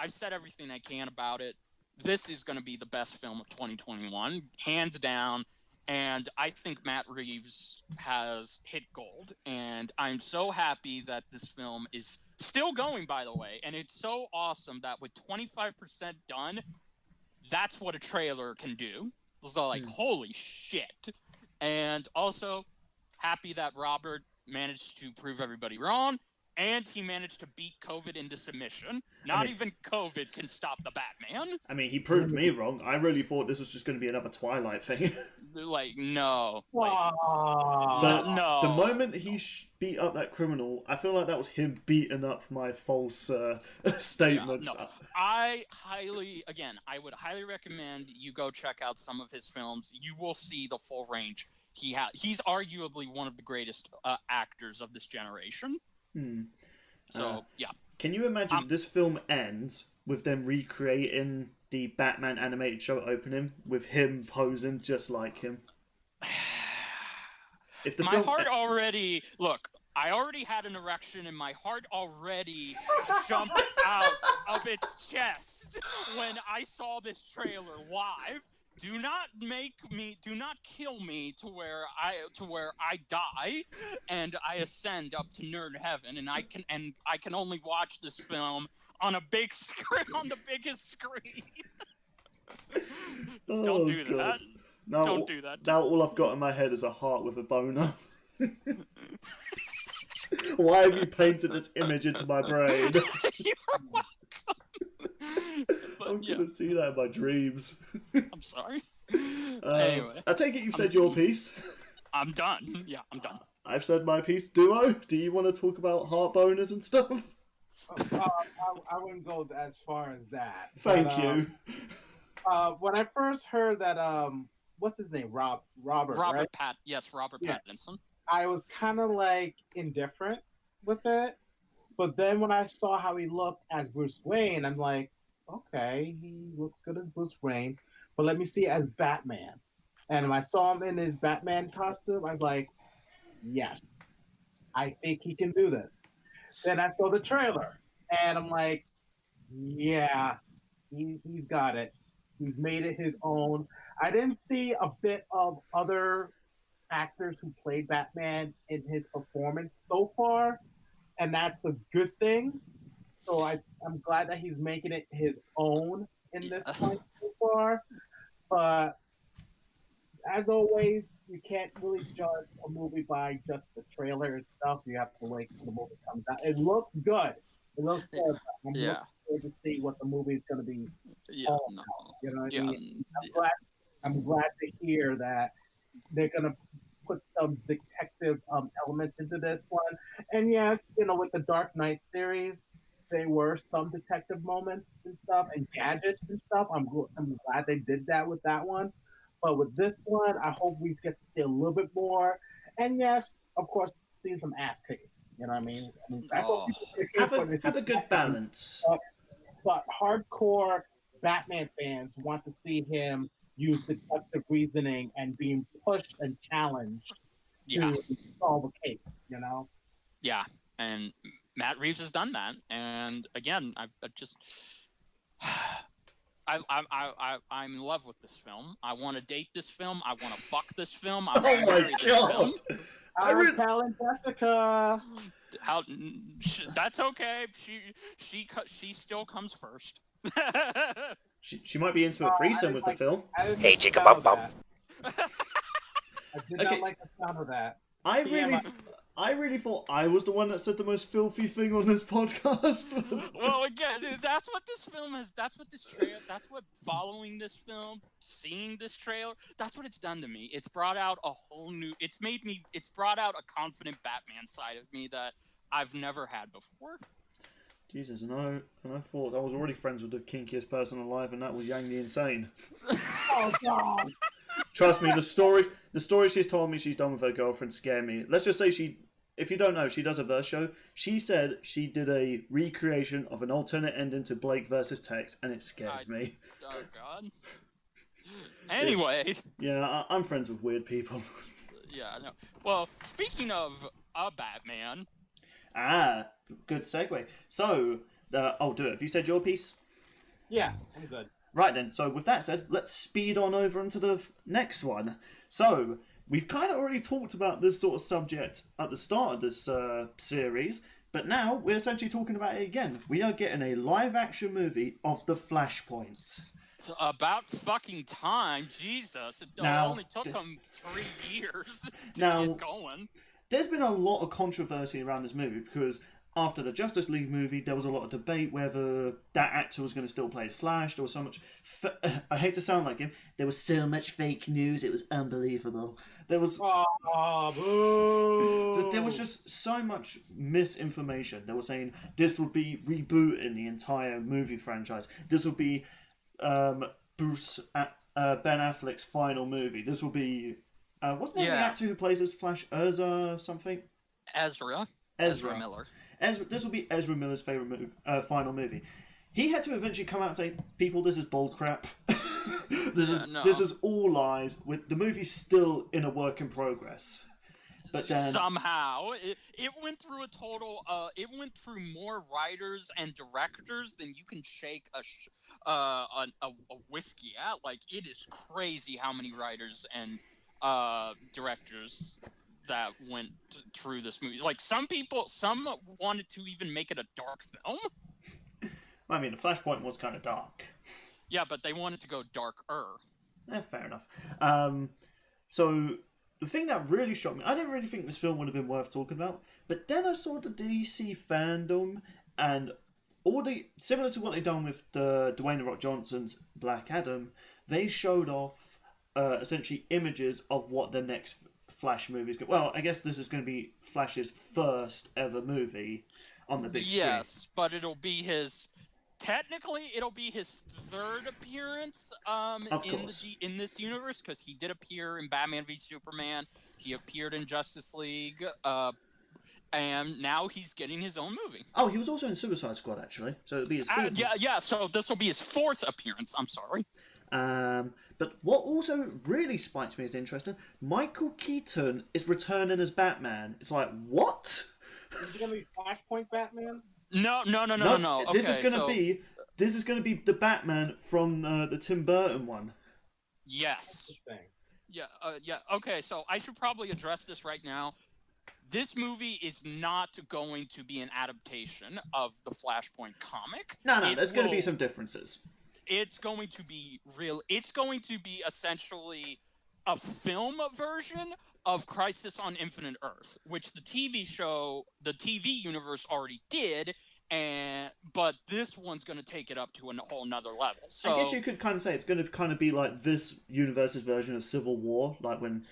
said everything I can about it. this is going to be the best film of 2021, hands down. And I think Matt Reeves has hit gold. And I'm so happy that this film is still going, by the way. And it's so awesome that with 25% done, that's what a trailer can do. So, like, holy shit. And also, happy that Robert managed to prove everybody wrong. And he managed to beat COVID into submission. Not even COVID can stop the Batman. I mean, he proved me wrong. I really thought this was just going to be another Twilight thing. Like, no. But no. the moment he beat up that criminal, I feel like that was him beating up my false statements. Yeah, no. I would highly recommend you go check out some of his films. You will see the full range he has. He's arguably one of the greatest actors of this generation. So, yeah. Can you imagine this film ends with them recreating the Batman animated show opening with him posing just like him? If the my film heart already... Look, I already had an erection and my heart already jumped out of its chest when I saw this trailer live. Do not kill me to where I die and I ascend up to nerd heaven, and I can only watch this film on a big screen, on the biggest screen. Don't do that. Now, Don't do that. Now all I've got in my head is a heart with a boner. Why have you painted this image into my brain? You're welcome. I'm gonna see that in my dreams. I'm sorry. Anyway, I take it you've said your piece. I'm done. Yeah, I'm done. I've said my piece. Duo, do you want to talk about heart boners and stuff? I wouldn't go as far as that. Thank you. When I first heard that, what's his name? Robert, right? Robert Pattinson. I was kind of like indifferent with it. But then when I saw how he looked as Bruce Wayne, I'm like, okay, he looks good as Bruce Wayne, but let me see it as Batman. And when I saw him in his Batman costume, I was like, yes, I think he can do this. Then I saw the trailer, and I'm like, yeah, he's got it. He's made it his own. I didn't see a bit of other actors who played Batman in his performance so far, and that's a good thing. So I'm glad that he's making it his own in this point so far. But as always, you can't really judge a movie by just the trailer itself. You have to wait till the movie comes out. It looks good. It looks good. I'm looking forward to see what the movie is going to be. You know what I mean? I'm glad to hear that they're going to put some detective elements into this one. And yes, with the Dark Knight series, there were some detective moments and stuff and gadgets and stuff. I'm glad they did that with that one. But with this one, I hope we get to see a little bit more. And yes, of course, seeing some ass kicking. You know what I mean? Have a good balance. But hardcore Batman fans want to see him use deductive reasoning and being pushed and challenged to solve a case, Yeah, and Matt Reeves has done that. And again, I'm in love with this film. I want to date this film. I want to fuck this film. I want to marry this film. I'm telling Jessica. That's okay. She still comes first. She might be into a threesome with the film. Hey, chicka bum bum. I did not like the sound of that. I really thought I was the one that said the most filthy thing on this podcast. Well, again, that's what this film is. That's what this trailer. That's what following this film, seeing this trailer. That's what it's done to me. It's brought out a whole new. It's brought out a confident Batman side of me that I've never had before. Jesus, and I thought I was already friends with the kinkiest person alive, and that was Yang the Insane. Oh God! Trust me, the story she's told me she's done with her girlfriend scare me. Let's just say if you don't know, she does a verse show. She said she did a recreation of an alternate ending to Blake versus Tex, and it scares me. Oh God. Anyway. Yeah, I'm friends with weird people. Yeah, I know. Well, speaking of a Batman. Good segue. So, do it. Have you said your piece? Yeah, I'm good. Right then, so with that said, let's speed on over into the next one. So, we've kind of already talked about this sort of subject at the start of this series, but now we're essentially talking about it again. We are getting a live-action movie of The Flashpoint. About fucking time, Jesus! It only took them 3 years to get going. There's been a lot of controversy around this movie because after the Justice League movie, there was a lot of debate whether that actor was going to still play as Flash. There was so much... I hate to sound like him. There was so much fake news. It was unbelievable. There was... boo! There was just so much misinformation. They were saying this would be rebooting the entire movie franchise. This would be Ben Affleck's final movie. This will be... what's the name of the actor who plays as Flash? Something? Ezra Miller. This will be Ezra Miller's final movie. He had to eventually come out and say, "People, this is bull crap. This is all lies. The movie's still in a work in progress." But then somehow it went through a total. It went through more writers and directors than you can shake a whiskey at. Like, it is crazy how many writers and directors that went through this movie. Like, some wanted to even make it a dark film. I mean, the Flashpoint was kind of dark. Yeah, but they wanted to go darker. Fair enough. So the thing that really shocked me, I didn't really think this film would have been worth talking about, but then I saw the DC fandom and similar to what they've done with the Dwayne "The Rock" Johnson's Black Adam, they showed off essentially images of what the next Flash movie is. Well, I guess this is going to be Flash's first ever movie on the big screen. Yes, but it'll be his third appearance in this universe, because he did appear in Batman v Superman. He appeared in Justice League, and now he's getting his own movie. Oh, he was also in Suicide Squad, actually. So it'll be his fourth. Yeah. So this will be his fourth appearance. I'm sorry. But what also really spikes me as interesting, Michael Keaton is returning as Batman. It's like, what? Is it gonna be Flashpoint Batman? No. Okay, this is gonna be the Batman from the Tim Burton one. Yes. Yeah. Okay, so I should probably address this right now. This movie is not going to be an adaptation of the Flashpoint comic. No, there's going to be some differences. It's going to be real. It's going to be essentially a film version of Crisis on Infinite Earth, which the TV universe already did, but this one's going to take it up to a whole nother level. So I guess you could kind of say it's going to kind of be like this universe's version of Civil War, like when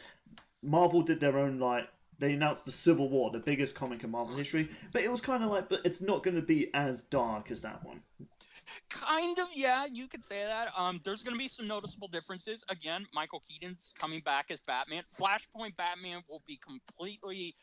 Marvel did their own, like, they announced the Civil War, the biggest comic in Marvel history, but it was kind of like, but it's not going to be as dark as that one. Kind of, yeah, you could say that. There's going to be some noticeable differences. Again, Michael Keaton's coming back as Batman. Flashpoint Batman will be completely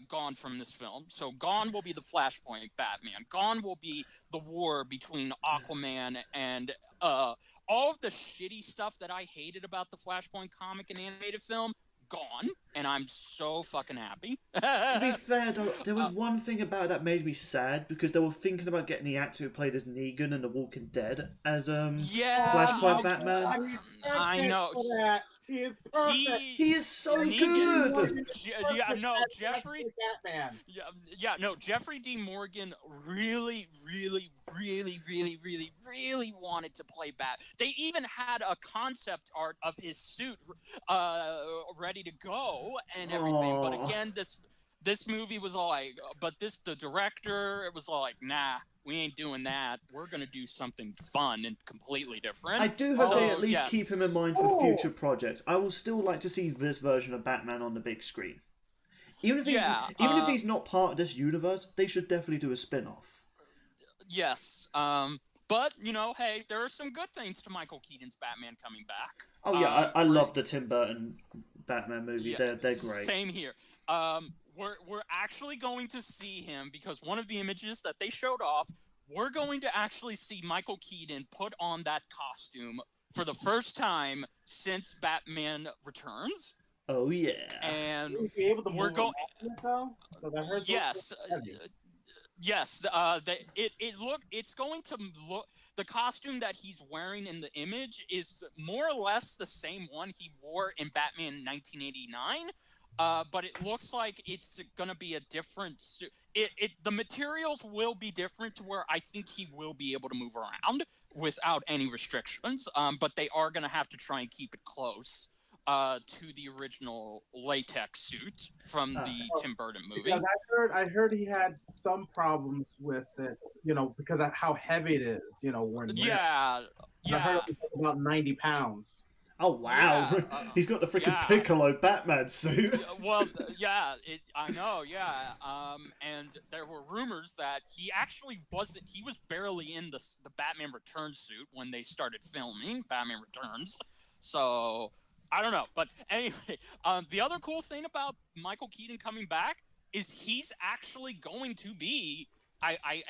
gone from this film. So gone will be the Flashpoint Batman. Gone will be the war between Aquaman and all of the shitty stuff that I hated about the Flashpoint comic and animated film. Gone, and I'm so fucking happy. To be fair, though, there was one thing about it that made me sad, because they were thinking about getting the actor who played as Negan in The Walking Dead as Flashpoint Batman. I know. He is perfect. He is so good. Jeffrey. Batman. Jeffrey D. Morgan really wanted to play Bat. They even had a concept art of his suit ready to go and everything. But again, this movie was all like, the director, it was all like, nah, we ain't doing that. We're gonna do something fun and completely different. I do hope they at least keep him in mind for future projects. I will still like to see this version of Batman on the big screen. Even if he's not part of this universe, they should definitely do a spin-off. Yes. But, hey, there are some good things to Michael Keaton's Batman coming back. Oh, yeah, I love the Tim Burton Batman movies. Yeah, they're great. Same here. We're actually going to see him, because one of the images that they showed off, we're going to actually see Michael Keaton put on that costume for the first time since Batman Returns. Oh, yeah. And we're going... Yes. Yes, it's going to look. the costume that he's wearing in the image is more or less the same one he wore in Batman 1989. But it looks like it's gonna be a different suit. The materials will be different to where I think he will be able to move around without any restrictions. But they are gonna have to try and keep it close to the original latex suit from the Tim Burton movie. Because I heard he had some problems with it, because of how heavy it is, when Yeah. I heard it was about 90 pounds. Oh wow, Yeah, he's got the freaking yeah. Piccolo Batman suit. Well, yeah, I know, yeah. And there were rumors that he actually wasn't. He was barely in the Batman Returns suit when they started filming Batman Returns. So I don't know, but anyway, the other cool thing about Michael Keaton coming back is he's actually going to be. I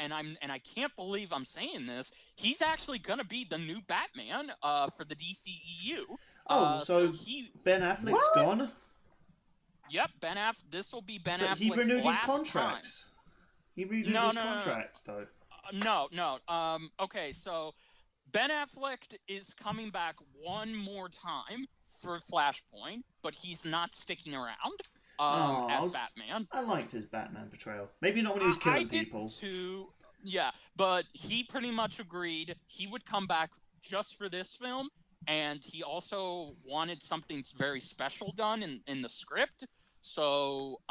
can't believe I'm saying this. He's actually gonna be the new Batman for the DCEU. So Ben Affleck's gone. Yep, This will be Ben But Affleck's he renewed his last contracts. time. He renewed his contracts, though. No. Okay, so Ben Affleck is coming back one more time for Flashpoint, but he's not sticking around as Batman. I liked his Batman portrayal. Maybe not when he was killing people. I did too. Yeah, but he pretty much agreed he would come back just for this film, and he also wanted something very special done in the script. So,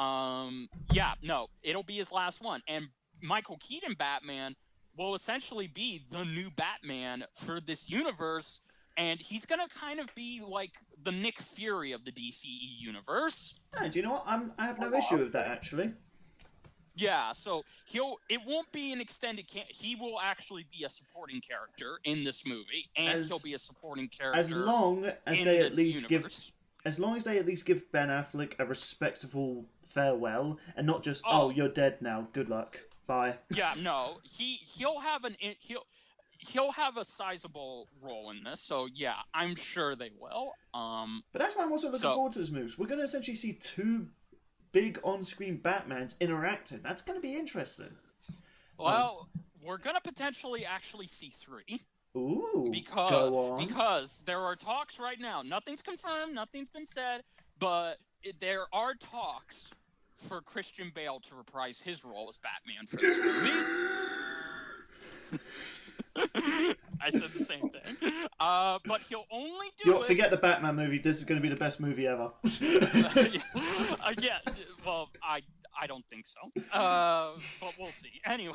it'll be his last one. And Michael Keaton Batman will essentially be the new Batman for this universe, and he's gonna kind of be like the Nick Fury of the DCE universe. Yeah, do you know what? I have no issue with that, actually. Yeah, so it won't be an extended he will actually be a supporting character in this movie, and he'll be a supporting character as long as they at least give Ben Affleck a respectable farewell and not just you're dead now, good luck, bye. Yeah, no, he'll have a sizable role in this, so yeah, I'm sure they will. But that's why I'm also looking forward to this movie. We're going to essentially see two big on-screen Batmans interacting. That's going to be interesting. Well, we're going to potentially actually see three. Ooh, because there are talks right now. Nothing's confirmed, nothing's been said, but there are talks for Christian Bale to reprise his role as Batman for this movie. I said the same thing. But he'll only do it... Forget the Batman movie. This is going to be the best movie ever. Yeah, well, I don't think so. But we'll see. Anyway,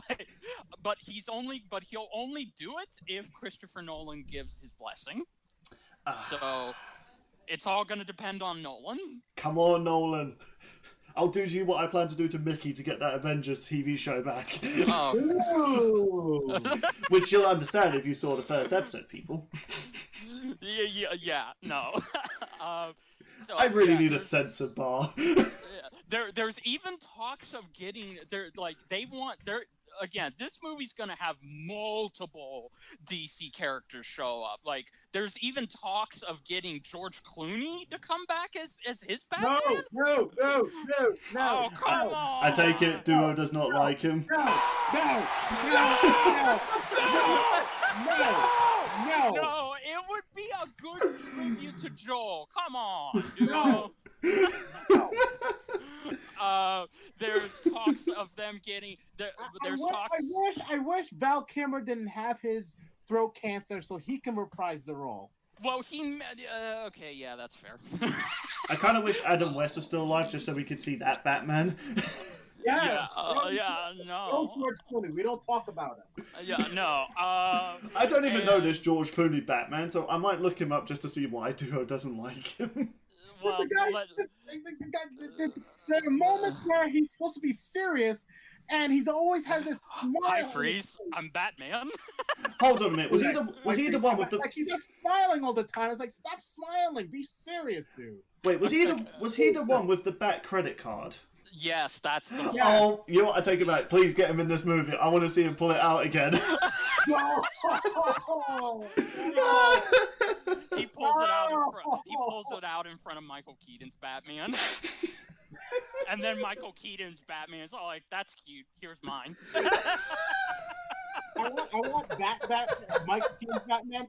but he'll only do it if Christopher Nolan gives his blessing. So it's all going to depend on Nolan. Come on, Nolan. I'll do to you what I plan to do to Mickey to get that Avengers TV show back. Which you'll understand if you saw the first episode, people. No. So, I really need a censor bar. There's even talks of getting again, this movie's gonna have multiple DC characters show up. Like, there's even talks of getting George Clooney to come back as his Batman. No. Oh, come on. I take it Duo does not like him. No, it would be a good tribute to Joel. Come on, Duo. There's talks of them getting. I wish Val Kilmer didn't have his throat cancer so he can reprise the role. Well, okay, yeah, that's fair. I kind of wish Adam West was still alive just so we could see that Batman. No. George Clooney. We don't talk about it. No. I don't even know this George Clooney Batman, so I might look him up just to see why Duo doesn't like him. Well, there are moments where he's supposed to be serious, and he's always has this smile. Hi, Freeze. I'm Batman. Hold on a minute. Was he the one with the? Like, he's like smiling all the time. It's like, stop smiling. Be serious, dude. Wait, was he the one with the Bat credit card? Yes, that's the one. Oh, you know what? I take it back. Please get him in this movie. I want to see him pull it out again. No. He pulls it out in front. He pulls it out in front of Michael Keaton's Batman. And then Michael Keaton's Batman is all like, "That's cute. Here's mine." want that Mike Keaton's Batman,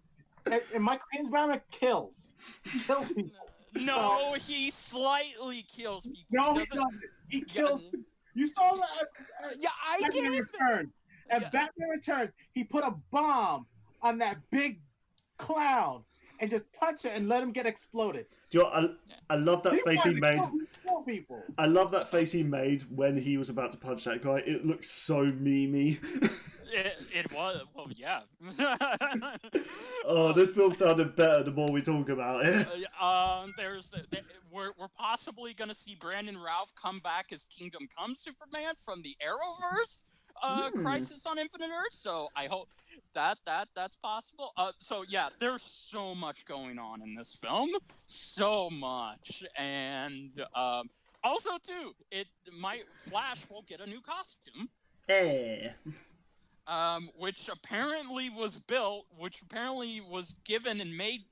and Mike Keaton's Batman kills people. No, he slightly kills people. No, he doesn't. He kills. You saw that? Yeah, I Batman did. Returns. And Yeah. Batman Returns, he put a bomb on that big clown and just punch it and let him get exploded. Do you know, I love that face he made. Kill people. I love that face he made when he was about to punch that guy. It looks so memey. It was. Well, yeah. Oh, this film sounded better the more we talk about it. We're possibly gonna see Brandon Routh come back as Kingdom Come Superman from the Arrowverse, Crisis on Infinite Earths. So I hope that's possible. So yeah, there's so much going on in this film, so much, and also too, Flash will get a new costume. Eh. Which apparently was given and made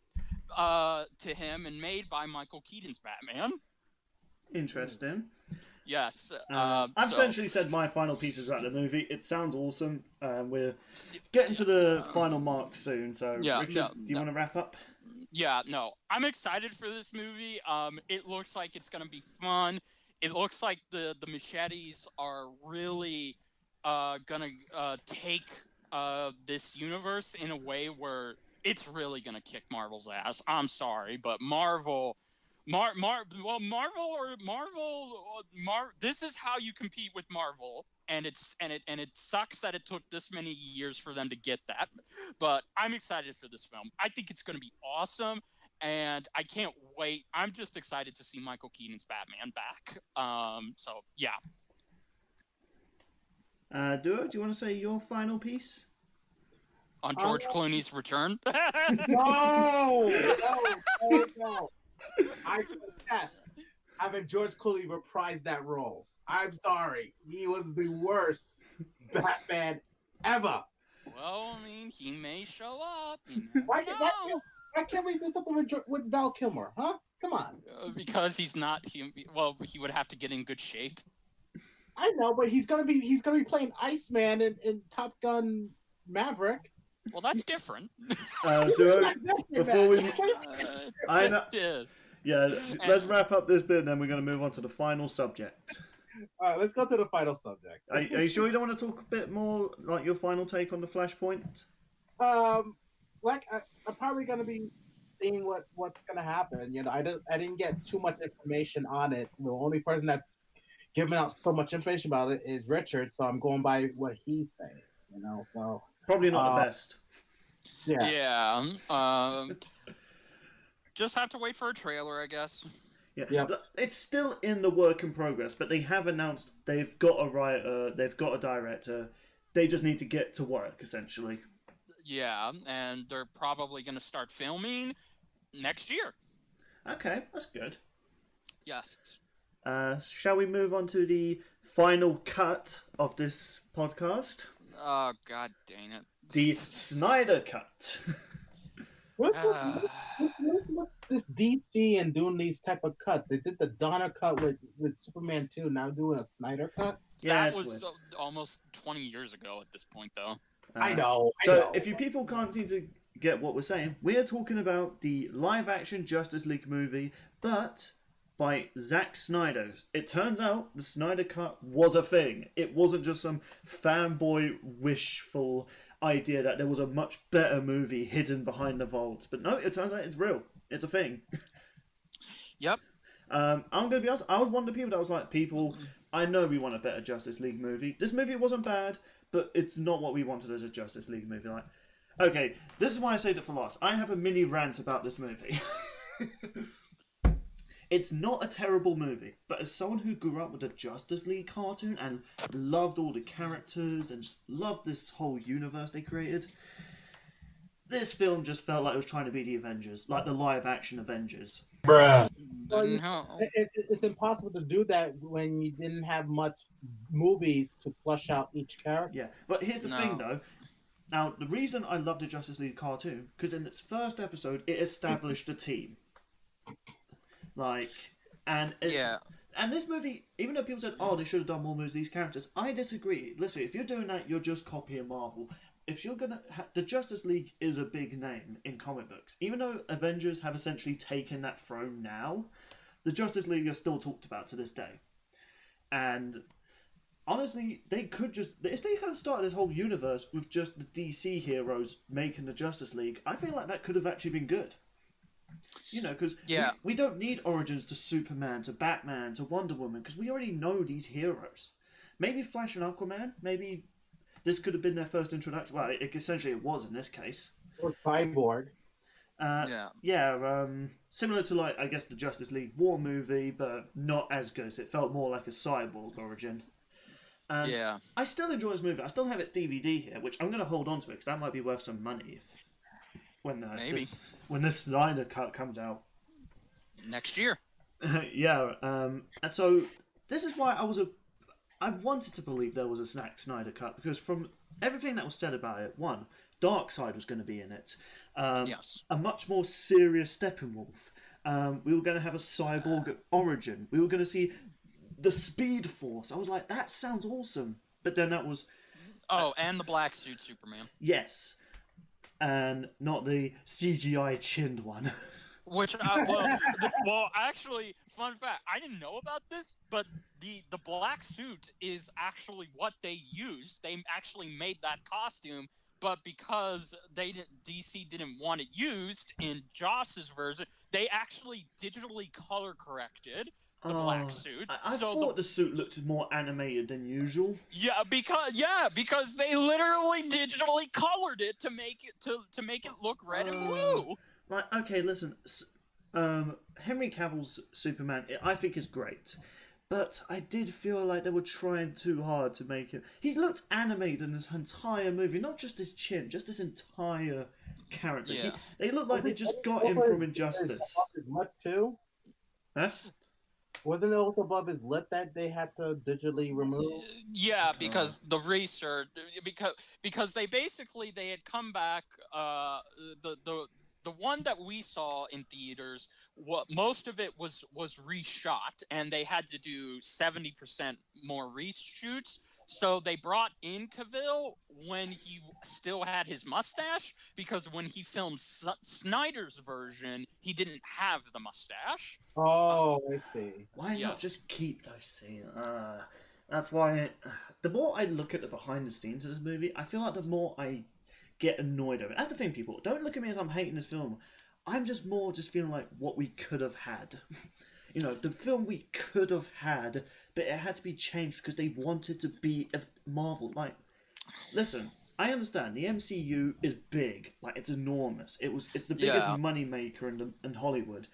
to him and made by Michael Keaton's Batman. Interesting. Yes. I've essentially said my final pieces about the movie. It sounds awesome. We're getting to the final mark soon, so Richard, do you want to wrap up? Yeah, no. I'm excited for this movie. It looks like it's going to be fun. It looks like the machetes are really gonna take this universe in a way where it's really gonna kick Marvel's ass. I'm sorry, but this is how you compete with Marvel, and it sucks that it took this many years for them to get that. But I'm excited for this film. I think it's gonna be awesome, and I can't wait. I'm just excited to see Michael Keaton's Batman back. So yeah. Duo, do you want to say your final piece? On George Clooney's return? No! I detest having George Clooney reprise that role. I'm sorry. He was the worst Batman ever. Well, I mean, he may show up. Why can't we do something with Val Kilmer, huh? Come on. Because he's not. He would have to get in good shape. I know, but he's gonna be playing Iceman in Top Gun Maverick. Well, that's different. Duo, before we, yeah, let's wrap up this bit, and then we're going to move on to the final subject. All right, let's go to the final subject. Are you sure you don't want to talk a bit more, like your final take on the Flashpoint? I'm probably gonna be seeing what's gonna happen. You know, I didn't get too much information on it. The only person that's giving out so much information about it is Richard, so I'm going by what he's saying. You know, so probably not the best. Yeah. Just have to wait for a trailer, I guess. Yeah, yep. It's still in the work in progress, but they have announced they've got a writer, they've got a director. They just need to get to work, essentially. Yeah, and they're probably going to start filming next year. Okay, that's good. Yes. Shall we move on to the final cut of this podcast? Oh, god dang it. The Snyder Cut. What's this DC and doing these type of cuts? They did the Donner cut with Superman 2, now doing a Snyder cut? Yeah, that was almost 20 years ago at this point, though. I know. If you people can't seem to get what we're saying, we are talking about the live-action Justice League movie, but by Zack Snyder. It turns out the Snyder Cut was a thing. It wasn't just some fanboy wishful idea that there was a much better movie hidden behind the vault. But no, it turns out it's real. It's a thing. Yep. I'm going to be honest, I was one of the people that was like, I know we want a better Justice League movie. This movie wasn't bad, but it's not what we wanted as a Justice League movie. Like, okay, this is why I saved it for last. I have a mini rant about this movie. It's not a terrible movie, but as someone who grew up with the Justice League cartoon and loved all the characters and just loved this whole universe they created, this film just felt like it was trying to be the Avengers, like the live-action Avengers. Bruh. It's impossible to do that when you didn't have much movies to flush out each character. Yeah, but here's the thing, though. Now, the reason I love the Justice League cartoon, because in its first episode, it established a team. And this movie, even though people said, oh, they should have done more movies with these characters, I disagree. Listen, if you're doing that, you're just copying Marvel. if you're gonna, the Justice League is a big name in comic books. Even though Avengers have essentially taken that throne now, the Justice League are still talked about to this day. And honestly, they could just, if they kind of started this whole universe with just the DC heroes making the Justice League, I feel like that could have actually been good. You know, because we don't need origins to Superman, to Batman, to Wonder Woman, because we already know these heroes. Maybe Flash and Aquaman, maybe this could have been their first introduction. Well, essentially it was in this case. Or Cyborg. Similar to, like, I guess the Justice League War movie, but not as good. It felt more like a Cyborg origin. I still enjoy this movie. I still have its DVD here, which I'm going to hold on to it because that might be worth some money when this Snyder cut comes out next year. And so this is why I wanted to believe there was a Zack Snyder cut, because from everything that was said about it, one, Darkseid was going to be in it. A much more serious Steppenwolf. We were going to have a cyborg origin. We were going to see the Speed Force. I was like, that sounds awesome. But then that was... and the black suit Superman. Yes. And not the CGI chinned one. Which, actually, fun fact, I didn't know about this, but the black suit is actually what they used. They actually made that costume, but because DC didn't want it used in Joss's version, they actually digitally color corrected the black suit. I thought the suit looked more animated than usual. Because they literally digitally colored it to make it look red and blue. Like, okay, listen, Henry Cavill's Superman, I think is great, but I did feel like they were trying too hard to make it. He looked animated in this entire movie, not just his chin, just this entire character. Yeah. They look like they just got him from Injustice. His lip too? Huh? Wasn't it also above his lip that they had to digitally remove? Yeah, because the research, because they had come back. The one that we saw in theaters, most of it was reshot, and they had to do 70% more reshoots. So they brought in Cavill when he still had his mustache, because when he filmed Snyder's version, he didn't have the mustache. Oh, I see. Why not just keep those scenes? That's why the more I look at the behind the scenes of this movie, I feel like the more I get annoyed of it. That's the thing, people. Don't look at me as I'm hating this film. I'm just feeling like what we could have had. You know, the film we could have had, but it had to be changed because they wanted to be Marvel. Like, listen, I understand the MCU is big, like it's enormous. It's the biggest money maker in Hollywood.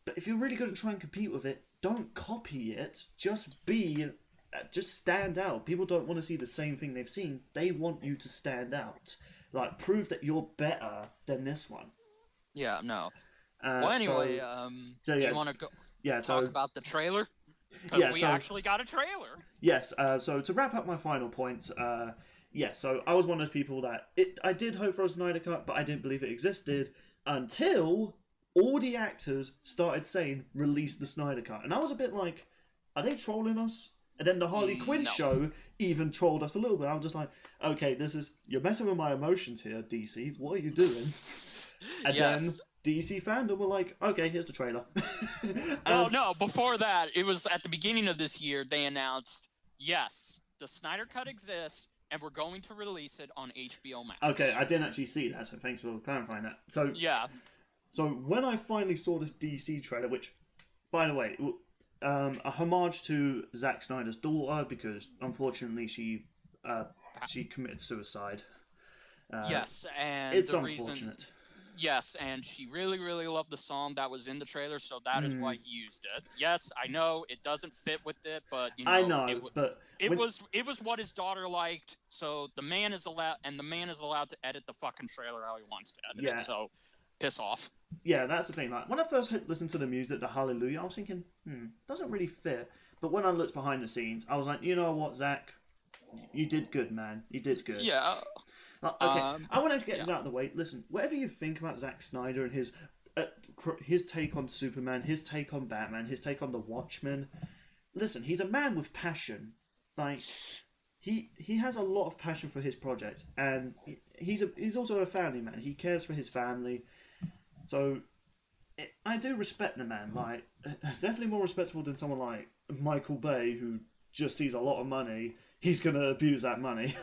But if you're really going to try and compete with it, don't copy it. Just stand out. People don't want to see the same thing they've seen. They want you to stand out. Like, prove that you're better than this one. Yeah, no. Well, anyway, do you want to talk about the trailer? Because we actually got a trailer. Yes, so to wrap up my final point, so I was one of those people that I did hope for a Snyder Cut, but I didn't believe it existed until all the actors started saying, release the Snyder Cut. And I was a bit like, are they trolling us? And then the Harley Quinn show even trolled us a little bit. I was just like, okay, you're messing with my emotions here, DC. What are you doing? And then DC Fandome were like, okay, here's the trailer. No, before that, it was at the beginning of this year, they announced, yes, the Snyder Cut exists, and we're going to release it on HBO Max. Okay, I didn't actually see that, so thanks for clarifying that. So when I finally saw this DC trailer, which, by the way, a homage to Zack Snyder's daughter, because unfortunately she committed suicide. And it's unfortunate. Yes, and she really, really loved the song that was in the trailer, so that is why he used it. Yes, I know it doesn't fit with it, but you know, I know, it was what his daughter liked. So the man is allowed to edit the fucking trailer how he wants to edit it. So piss off. Yeah, that's the thing. Like when I first listened to the music, the Hallelujah, I was thinking, doesn't really fit. But when I looked behind the scenes, I was like, you know what, Zach, you did good, man. You did good. Yeah. Okay, I want to get this out of the way. Listen, whatever you think about Zack Snyder and his take on Superman, his take on Batman, his take on The Watchmen, listen, he's a man with passion. Like, he has a lot of passion for his project, and he's also a family man. He cares for his family, so I do respect the man. Like, definitely more respectable than someone like Michael Bay, who just sees a lot of money. He's gonna abuse that money.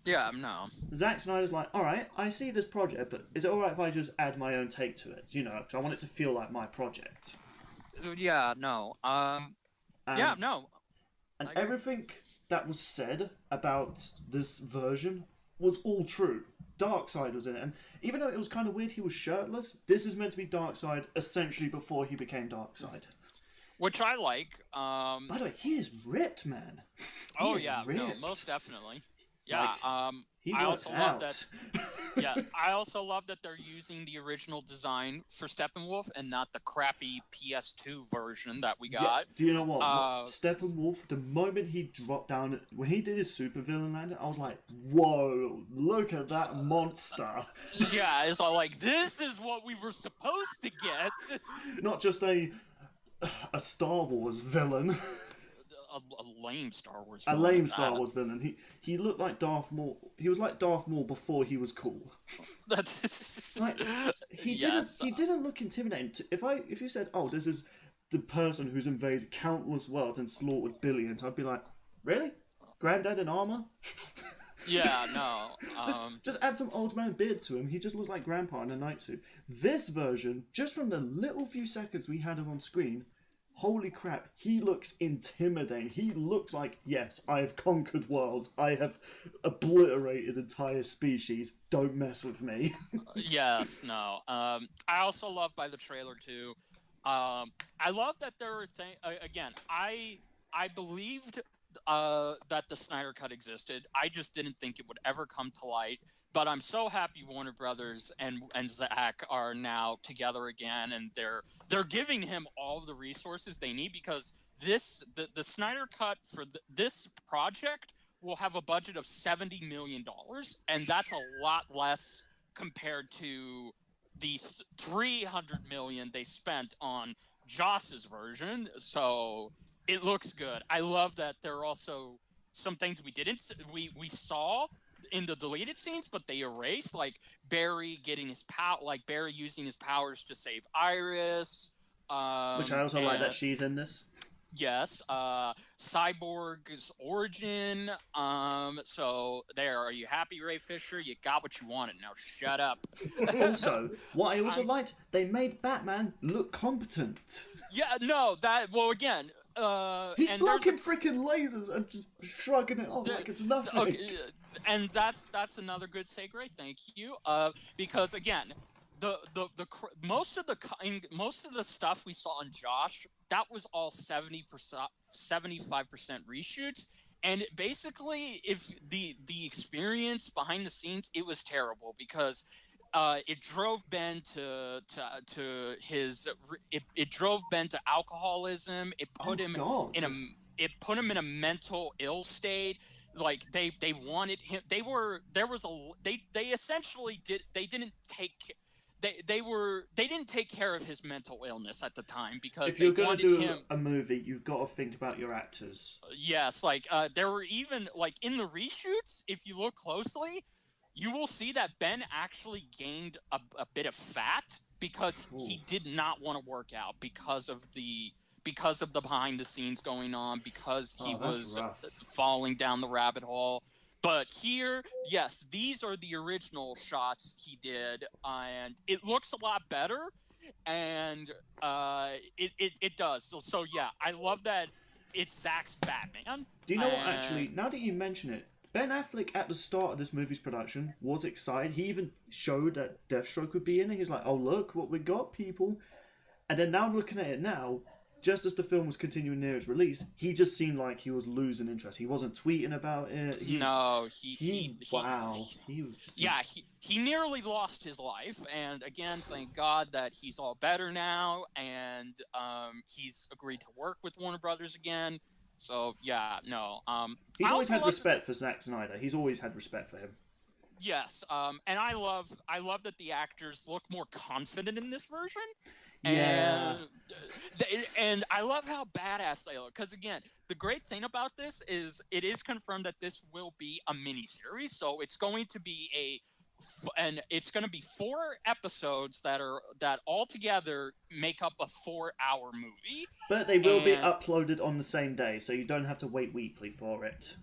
Yeah, no. Zack Snyder's like, all right, I see this project, but is it all right if I just add my own take to it? You know, because I want it to feel like my project. Yeah, no. Yeah, no. And everything that was said about this version was all true. Darkseid was in it, and even though it was kind of weird he was shirtless, this is meant to be Darkseid essentially before he became Darkseid. Which I like. By the way, he is ripped, man. Oh yeah, no, most definitely. Yeah, Like, he I works also out. love that. Yeah, I also love that they're using the original design for Steppenwolf and not the crappy PS2 version that we got. Yeah, do you know what? Steppenwolf, the moment he dropped down, when he did his supervillain landing, I was like, whoa, look at that monster. Yeah, it's all like, this is what we were supposed to get. Not just a Star Wars villain. A lame Star Wars A villain. lame Star Wars villain. He looked like Darth Maul. He was like Darth Maul before he was cool. That's Like, he didn't look intimidating. If you said, "Oh, this is the person who's invaded countless worlds and slaughtered billions," I'd be like, "Really? Granddad in armor?" Yeah, no. Just add some old man beard to him. He just looks like Grandpa in a nightsuit. This version, just from the little few seconds we had him on screen, holy crap, he looks intimidating. He looks like, yes, I have conquered worlds. I have obliterated entire species. Don't mess with me. Yes, no. I also love by the trailer too. I love that there are again. I believed that the Snyder Cut existed. I just didn't think it would ever come to light. But I'm so happy Warner Brothers and Zack are now together again, and they're giving him all of the resources they need, because the Snyder Cut for this project will have a budget of $70 million, and that's a lot less compared to the $300 million they spent on Joss's version. So it looks good. I love that there are also some things we saw in the deleted scenes, but they erased, like Barry getting his Barry using his powers to save Iris. Which I also like that she's in this. Yes, Cyborg's origin. So there, are you happy, Ray Fisher? You got what you wanted. Now shut up. Also, what I also liked, they made Batman look competent. Yeah, no, again. He's blocking freaking lasers and just shrugging it off like it's nothing. Okay, and that's another good segue. Thank you. Because again, most of the stuff we saw in Josh, that was all 75% reshoots, and basically, if the experience behind the scenes, it was terrible, because it drove Ben to alcoholism. It put him in a mental ill state. Like they wanted him. They didn't take care of his mental illness at the time, because if you're going to do a movie, you've got to think about your actors. Yes, like there were even, like, in the reshoots, if you look closely, you will see that Ben actually gained a bit of fat, because he did not want to work out because of the behind the scenes going on, because he was falling down the rabbit hole. But here, yes, these are the original shots he did, and it looks a lot better, and it does. So yeah, I love that it's Zack's Batman. Do you know what, actually, now that you mention it, Ben Affleck at the start of this movie's production was excited. He even showed that Deathstroke would be in it. He was like, oh, look what we got, people. And then now looking at it now, just as the film was continuing near its release, he just seemed like he was losing interest. He wasn't tweeting about it. He was just... Yeah, he nearly lost his life. And again, thank God that he's all better now. And he's agreed to work with Warner Brothers again. So, yeah, no. He's always had respect for Zack Snyder. He's always had respect for him. Yes, and I love that the actors look more confident in this version, Yeah. and and I love how badass they look. Because again, the great thing about this is it is confirmed that this will be a mini series, so it's going to be and it's going to be 4 episodes that all together make up a 4-hour movie, But they will be and uploaded on the same day, so you don't have to wait weekly for it.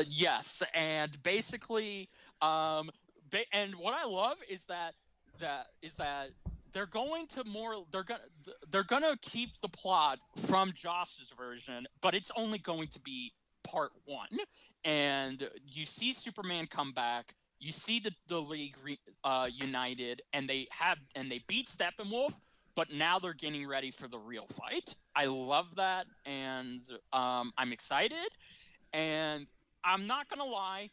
yes, and basically, um, and what I love is that they're gonna keep the plot from Josh's version, but it's only going to be part 1, and you see Superman come back. You see the League united, and they beat Steppenwolf, but now they're getting ready for the real fight. I love that, and I'm excited. And I'm not gonna lie,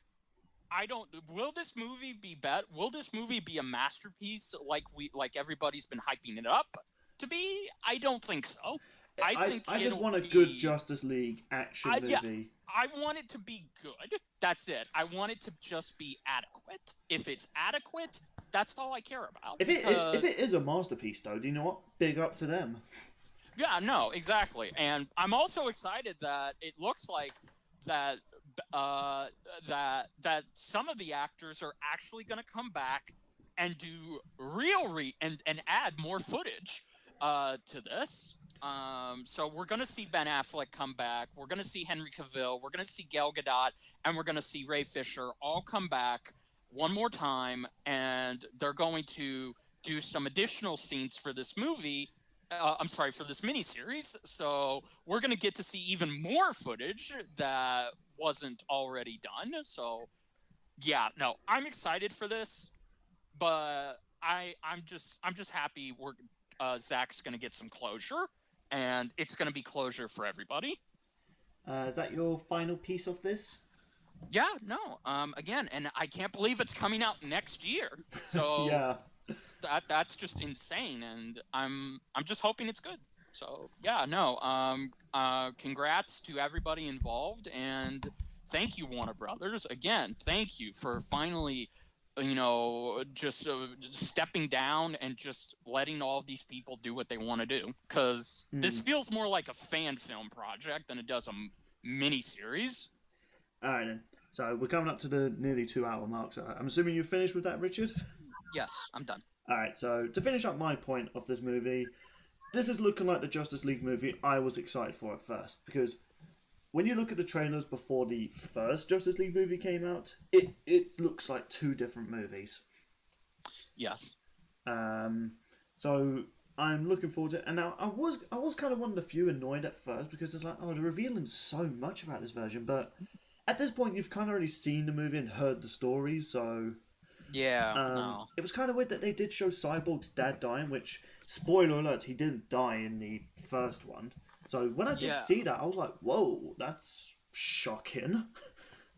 I don't. Will this movie be Will this movie be a masterpiece like everybody's been hyping it up to be? I don't think so. I think I just it'll want a be, good Justice League action yeah, movie. I want it to be good. That's it. I want it to just be adequate. If it's adequate, that's all I care about. If it is a masterpiece, though, do you know what? Big up to them. Yeah, no, exactly. And I'm also excited that it looks like that that some of the actors are actually going to come back and do and add more footage to this. So we're going to see Ben Affleck come back. We're going to see Henry Cavill. We're going to see Gal Gadot, and we're going to see Ray Fisher all come back one more time, and they're going to do some additional scenes for this movie. I'm sorry, for this miniseries. So we're going to get to see even more footage that wasn't already done. So yeah, no, I'm excited for this, but I'm just happy Zach's going to get some closure, and it's going to be closure for everybody. Is that your final piece of this? Yeah, no. Again, and I can't believe it's coming out next year. So Yeah. that's just insane, and I'm just hoping it's good. So yeah, no. Congrats to everybody involved, and thank you, Warner Brothers. Again, thank you for finally, just stepping down and just letting all of these people do what they want to do. Because this feels more like a fan film project than it does a mini series. All right then. So we're coming up to the nearly 2-hour mark. So I'm assuming you're finished with that, Richard? Yes, I'm done. Alright, so to finish up my point of this movie, this is looking like the Justice League movie I was excited for at first. Because when you look at the trailers before the first Justice League movie came out, it looks like 2 different movies. Yes. So I'm looking forward to it. And now I was kind of one of the few annoyed at first because it's like, oh, they're revealing so much about this version. But at this point, you've kind of already seen the movie and heard the stories, so... Yeah, no. It was kind of weird that they did show Cyborg's dad dying, which, spoiler alert, he didn't die in the first one. So when I did see that, I was like, whoa, that's shocking.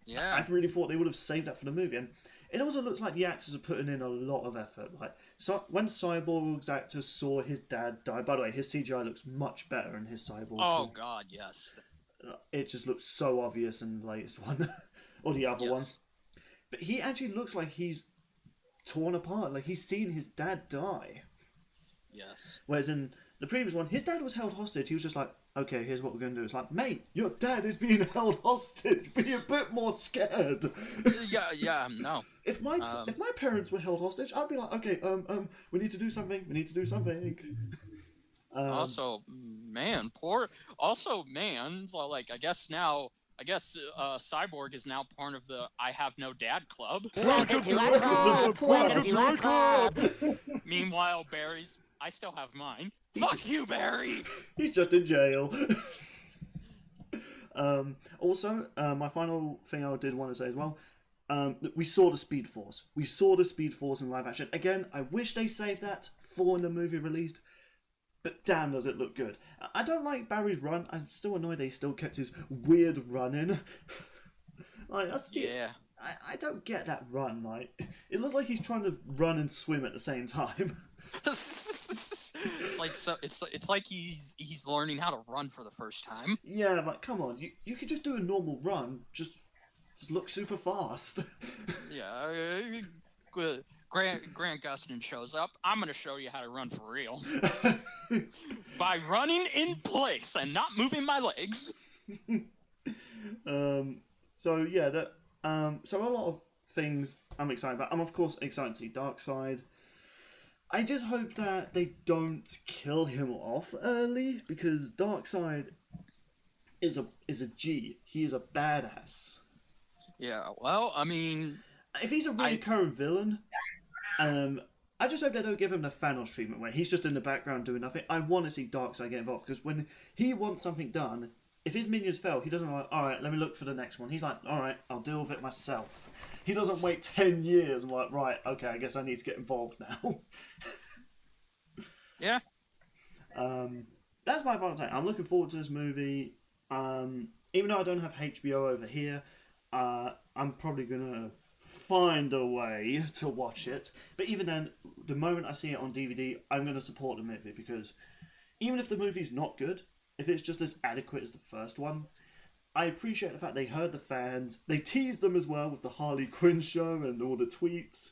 Yeah. I really thought they would have saved that for the movie. And it also looks like the actors are putting in a lot of effort. Like, so when Cyborg's actors saw his dad die, by the way, his CGI looks much better in his Cyborg. Oh, God, yes. It just looks so obvious in the latest one, or the other one. But he actually looks like he's torn apart, like he's seen his dad die. Yes. Whereas in the previous one, his dad was held hostage. He was just like, okay, here's what we're going to do. It's like, mate, your dad is being held hostage. Be a bit more scared. Yeah, no. If my parents were held hostage, I'd be like, okay, we need to do something. Also, man, like, I guess Cyborg is now part of the I Have No Dad Club. Welcome to our club. Meanwhile, Barry's, I still have mine. Fuck you, Barry! He's just in jail. Also, my final thing I did want to say as well, we saw the Speed Force. We saw the Speed Force in live action. Again, I wish they saved that for when the movie released. But damn, does it look good. I don't like Barry's run. I'm still annoyed they still kept his weird run in. Like, I don't get that run. Like, it looks like he's trying to run and swim at the same time. It's like he's learning how to run for the first time. Yeah, like, come on. You could just do a normal run. Just just looks super fast. Yeah. Grant Gustin shows up. I'm gonna show you how to run for real by running in place and not moving my legs. So yeah, so a lot of things I'm excited about. I'm of course excited to see Darkseid. I just hope that they don't kill him off early, because Darkseid is a G. He is a badass. Yeah, well, I mean, If he's a really current villain, I just hope they don't give him the Thanos treatment where he's just in the background doing nothing. I want to see Darkseid get involved, because when he wants something done, if his minions fail, he doesn't like, alright, let me look for the next one. He's like, alright, I'll deal with it myself. He doesn't wait 10 years and like, right, okay, I guess I need to get involved now. yeah. That's my final take. I'm looking forward to this movie. Even though I don't have HBO over here, I'm probably going to find a way to watch it. But even then, the moment I see it on DVD, I'm going to support the movie, because even if the movie's not good, if it's just as adequate as the first one, I appreciate the fact they heard the fans. They teased them as well with the Harley Quinn show and all the tweets.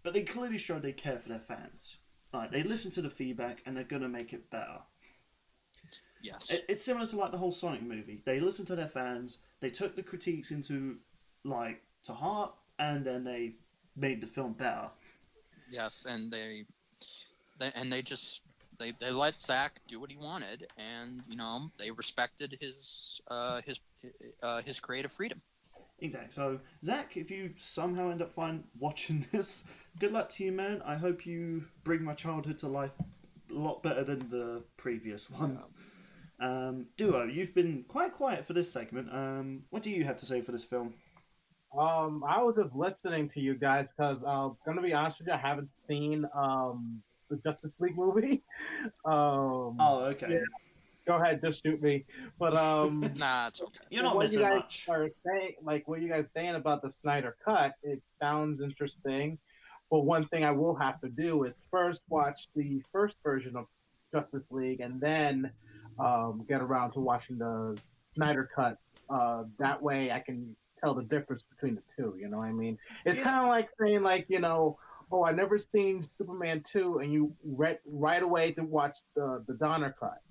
But they clearly showed they care for their fans. Like, they listen to the feedback and they're going to make it better. Yes. It's similar to like the whole Sonic movie. They listened to their fans, they took the critiques into to heart, and then they made the film better. Yes, and they just let Zach do what he wanted, and they respected his creative freedom. Exactly. So Zach, if you somehow end up watching this, good luck to you, man. I hope you bring my childhood to life a lot better than the previous one. Duo, you've been quite quiet for this segment. What do you have to say for this film? I was just listening to you guys because gonna be honest with you, I haven't seen the Justice League movie. Oh, okay. Yeah, go ahead, just shoot me. But Nah, it's okay. You're not what missing you guys much. are saying, like what you guys saying about the Snyder Cut, it sounds interesting. But one thing I will have to do is first watch the first version of Justice League, and then get around to watching the Snyder Cut. That way, I can tell the difference between the two. You know what I mean? It's kind of like saying, like, oh, I never seen Superman 2, and you right away to watch the Donner Cut.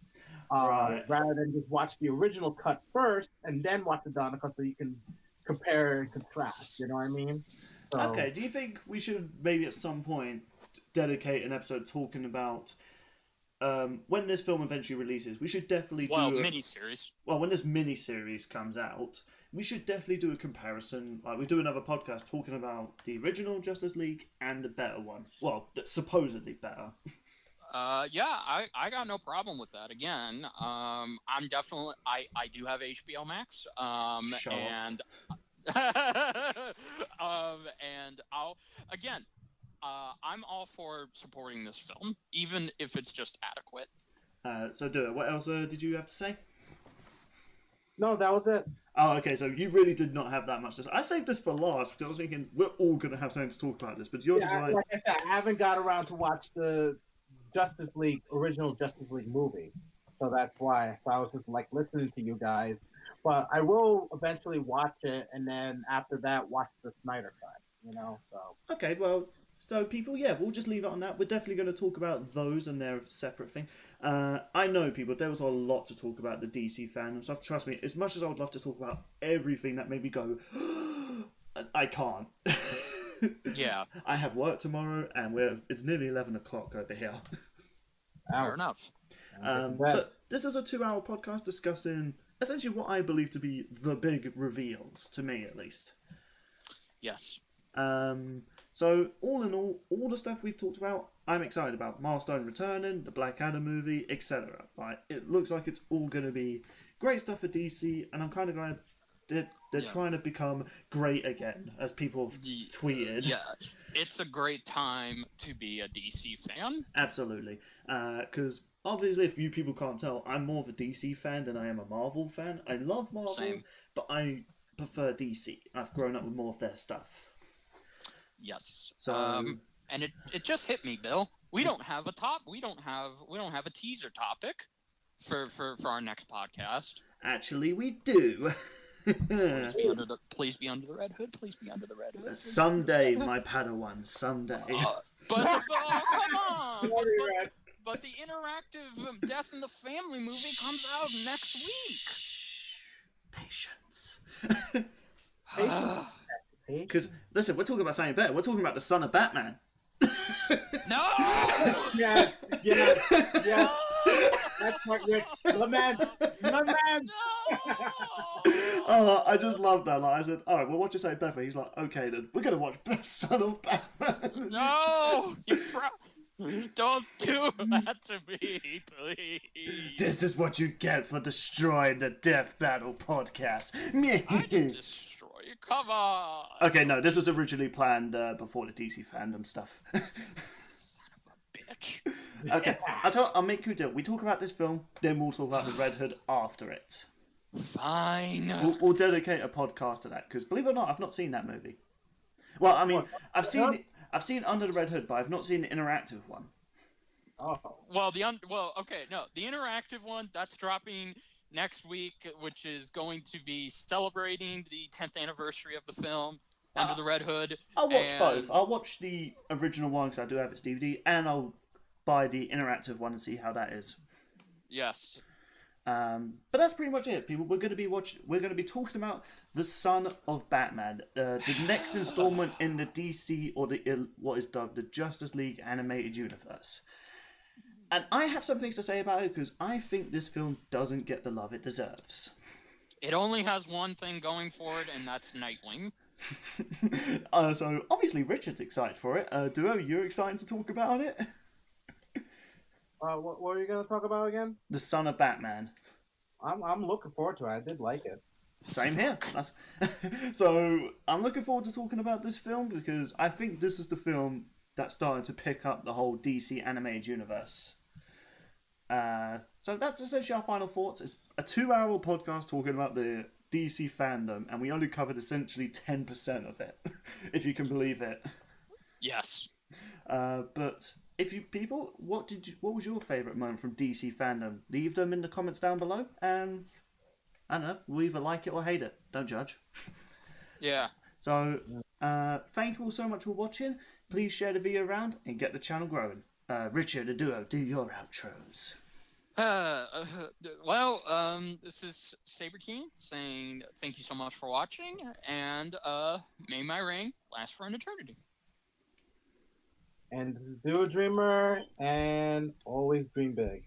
Right. Rather than just watch the original cut first and then watch the Donner Cut, so you can compare and contrast. You know what I mean? So, Okay, do you think we should maybe at some point dedicate an episode talking about when this film eventually releases? We should definitely miniseries. Well, when this miniseries comes out, we should definitely do a comparison. Like, we do another podcast talking about the original Justice League and the better one. Well, supposedly better. Yeah, I got no problem with that. Again, I'm definitely I do have HBO Max. Show and and I'm all for supporting this film, even if it's just adequate. So do it. What else did you have to say? no, that was it. Oh, okay, so you really did not have that much to say. I saved this for last because I was thinking we're all going to have something to talk about this, but you're just like I said, I haven't got around to watch the original Justice League movie, so that's why. So I was just like listening to you guys, but I will eventually watch it, and then after that, watch the Snyder Cut. So okay, well, so people, yeah, we'll just leave it on that. We're definitely going to talk about those and their separate thing. I know, people, there was a lot to talk about the DC fandom stuff. Trust me, as much as I would love to talk about everything that made me go, I can't. Yeah. I have work tomorrow, and it's nearly 11 o'clock over here. Fair enough. But this is a 2-hour podcast discussing essentially what I believe to be the big reveals, to me at least. Yes. So all in all the stuff we've talked about, I'm excited about. Milestone returning, the Black Adam movie, etc. Like, it looks like it's all going to be great stuff for DC, and I'm kind of glad they're trying to become great again, as people have tweeted. Yeah, it's a great time to be a DC fan. Absolutely. Because obviously, if you people can't tell, I'm more of a DC fan than I am a Marvel fan. I love Marvel, Same. but I prefer DC. I've grown up with more of their stuff. Yes. So, and it just hit me, Bill. We don't have a top. We don't have a teaser topic for our next podcast. actually, we do. Please be under the Red Hood. Please be under the Red Hood. Someday, my Padawan. Someday. Come on! Sorry, Red. But the interactive Death in the Family movie comes out next week. Patience. Patience. Because listen, we're talking about something better. We're talking about the son of Batman. No! Yes. That's right, Rick. My man. Oh, I just love that. Like I said, all right, well, what you say, Beffa? He's like, okay, then we're gonna watch Best Son of Batman. No! Don't do that to me, please. This is what you get for destroying the Death Battle podcast. I didn't destroy you. Come on. Okay, no, this was originally planned before the DC fandom stuff. Son of a bitch. Okay, I'll make you a deal. We talk about this film, then we'll talk about the Red Hood after it. Fine. We'll dedicate a podcast to that because, believe it or not, I've not seen that movie. Well, I mean, I've seen Under the Red Hood, but I've not seen the interactive one. Oh. Well, the interactive one that's dropping next week, which is going to be celebrating the 10th anniversary of the film Under the Red Hood. I'll watch both. I'll watch the original one because I do have its DVD, and I'll buy the interactive one and see how that is. Yes. But that's pretty much it, people. We're going to be talking about the Son of Batman, the next installment in the DC or what is dubbed the Justice League animated universe. And I have some things to say about it because I think this film doesn't get the love it deserves. It only has one thing going for it, and that's Nightwing. So obviously Richard's excited for it. Duo, you're excited to talk about it? What were you gonna talk about again? The Son of Batman. I'm looking forward to it. I did like it. Same here. So I'm looking forward to talking about this film because I think this is the film that started to pick up the whole DC animated universe. So that's essentially our final thoughts. It's a 2-hour podcast talking about the DC fandom, and we only covered essentially 10% of it, if you can believe it. Yes. But if you people, what was your favourite moment from DC fandom? Leave them in the comments down below, and I don't know, we'll either like it or hate it. Don't judge. Yeah. So, thank you all so much for watching. Please share the video around and get the channel growing. Richard, the Duo, do your outros. This is Saber King saying thank you so much for watching, and may my reign last for an eternity. And this is Do a Dreamer, and always dream big.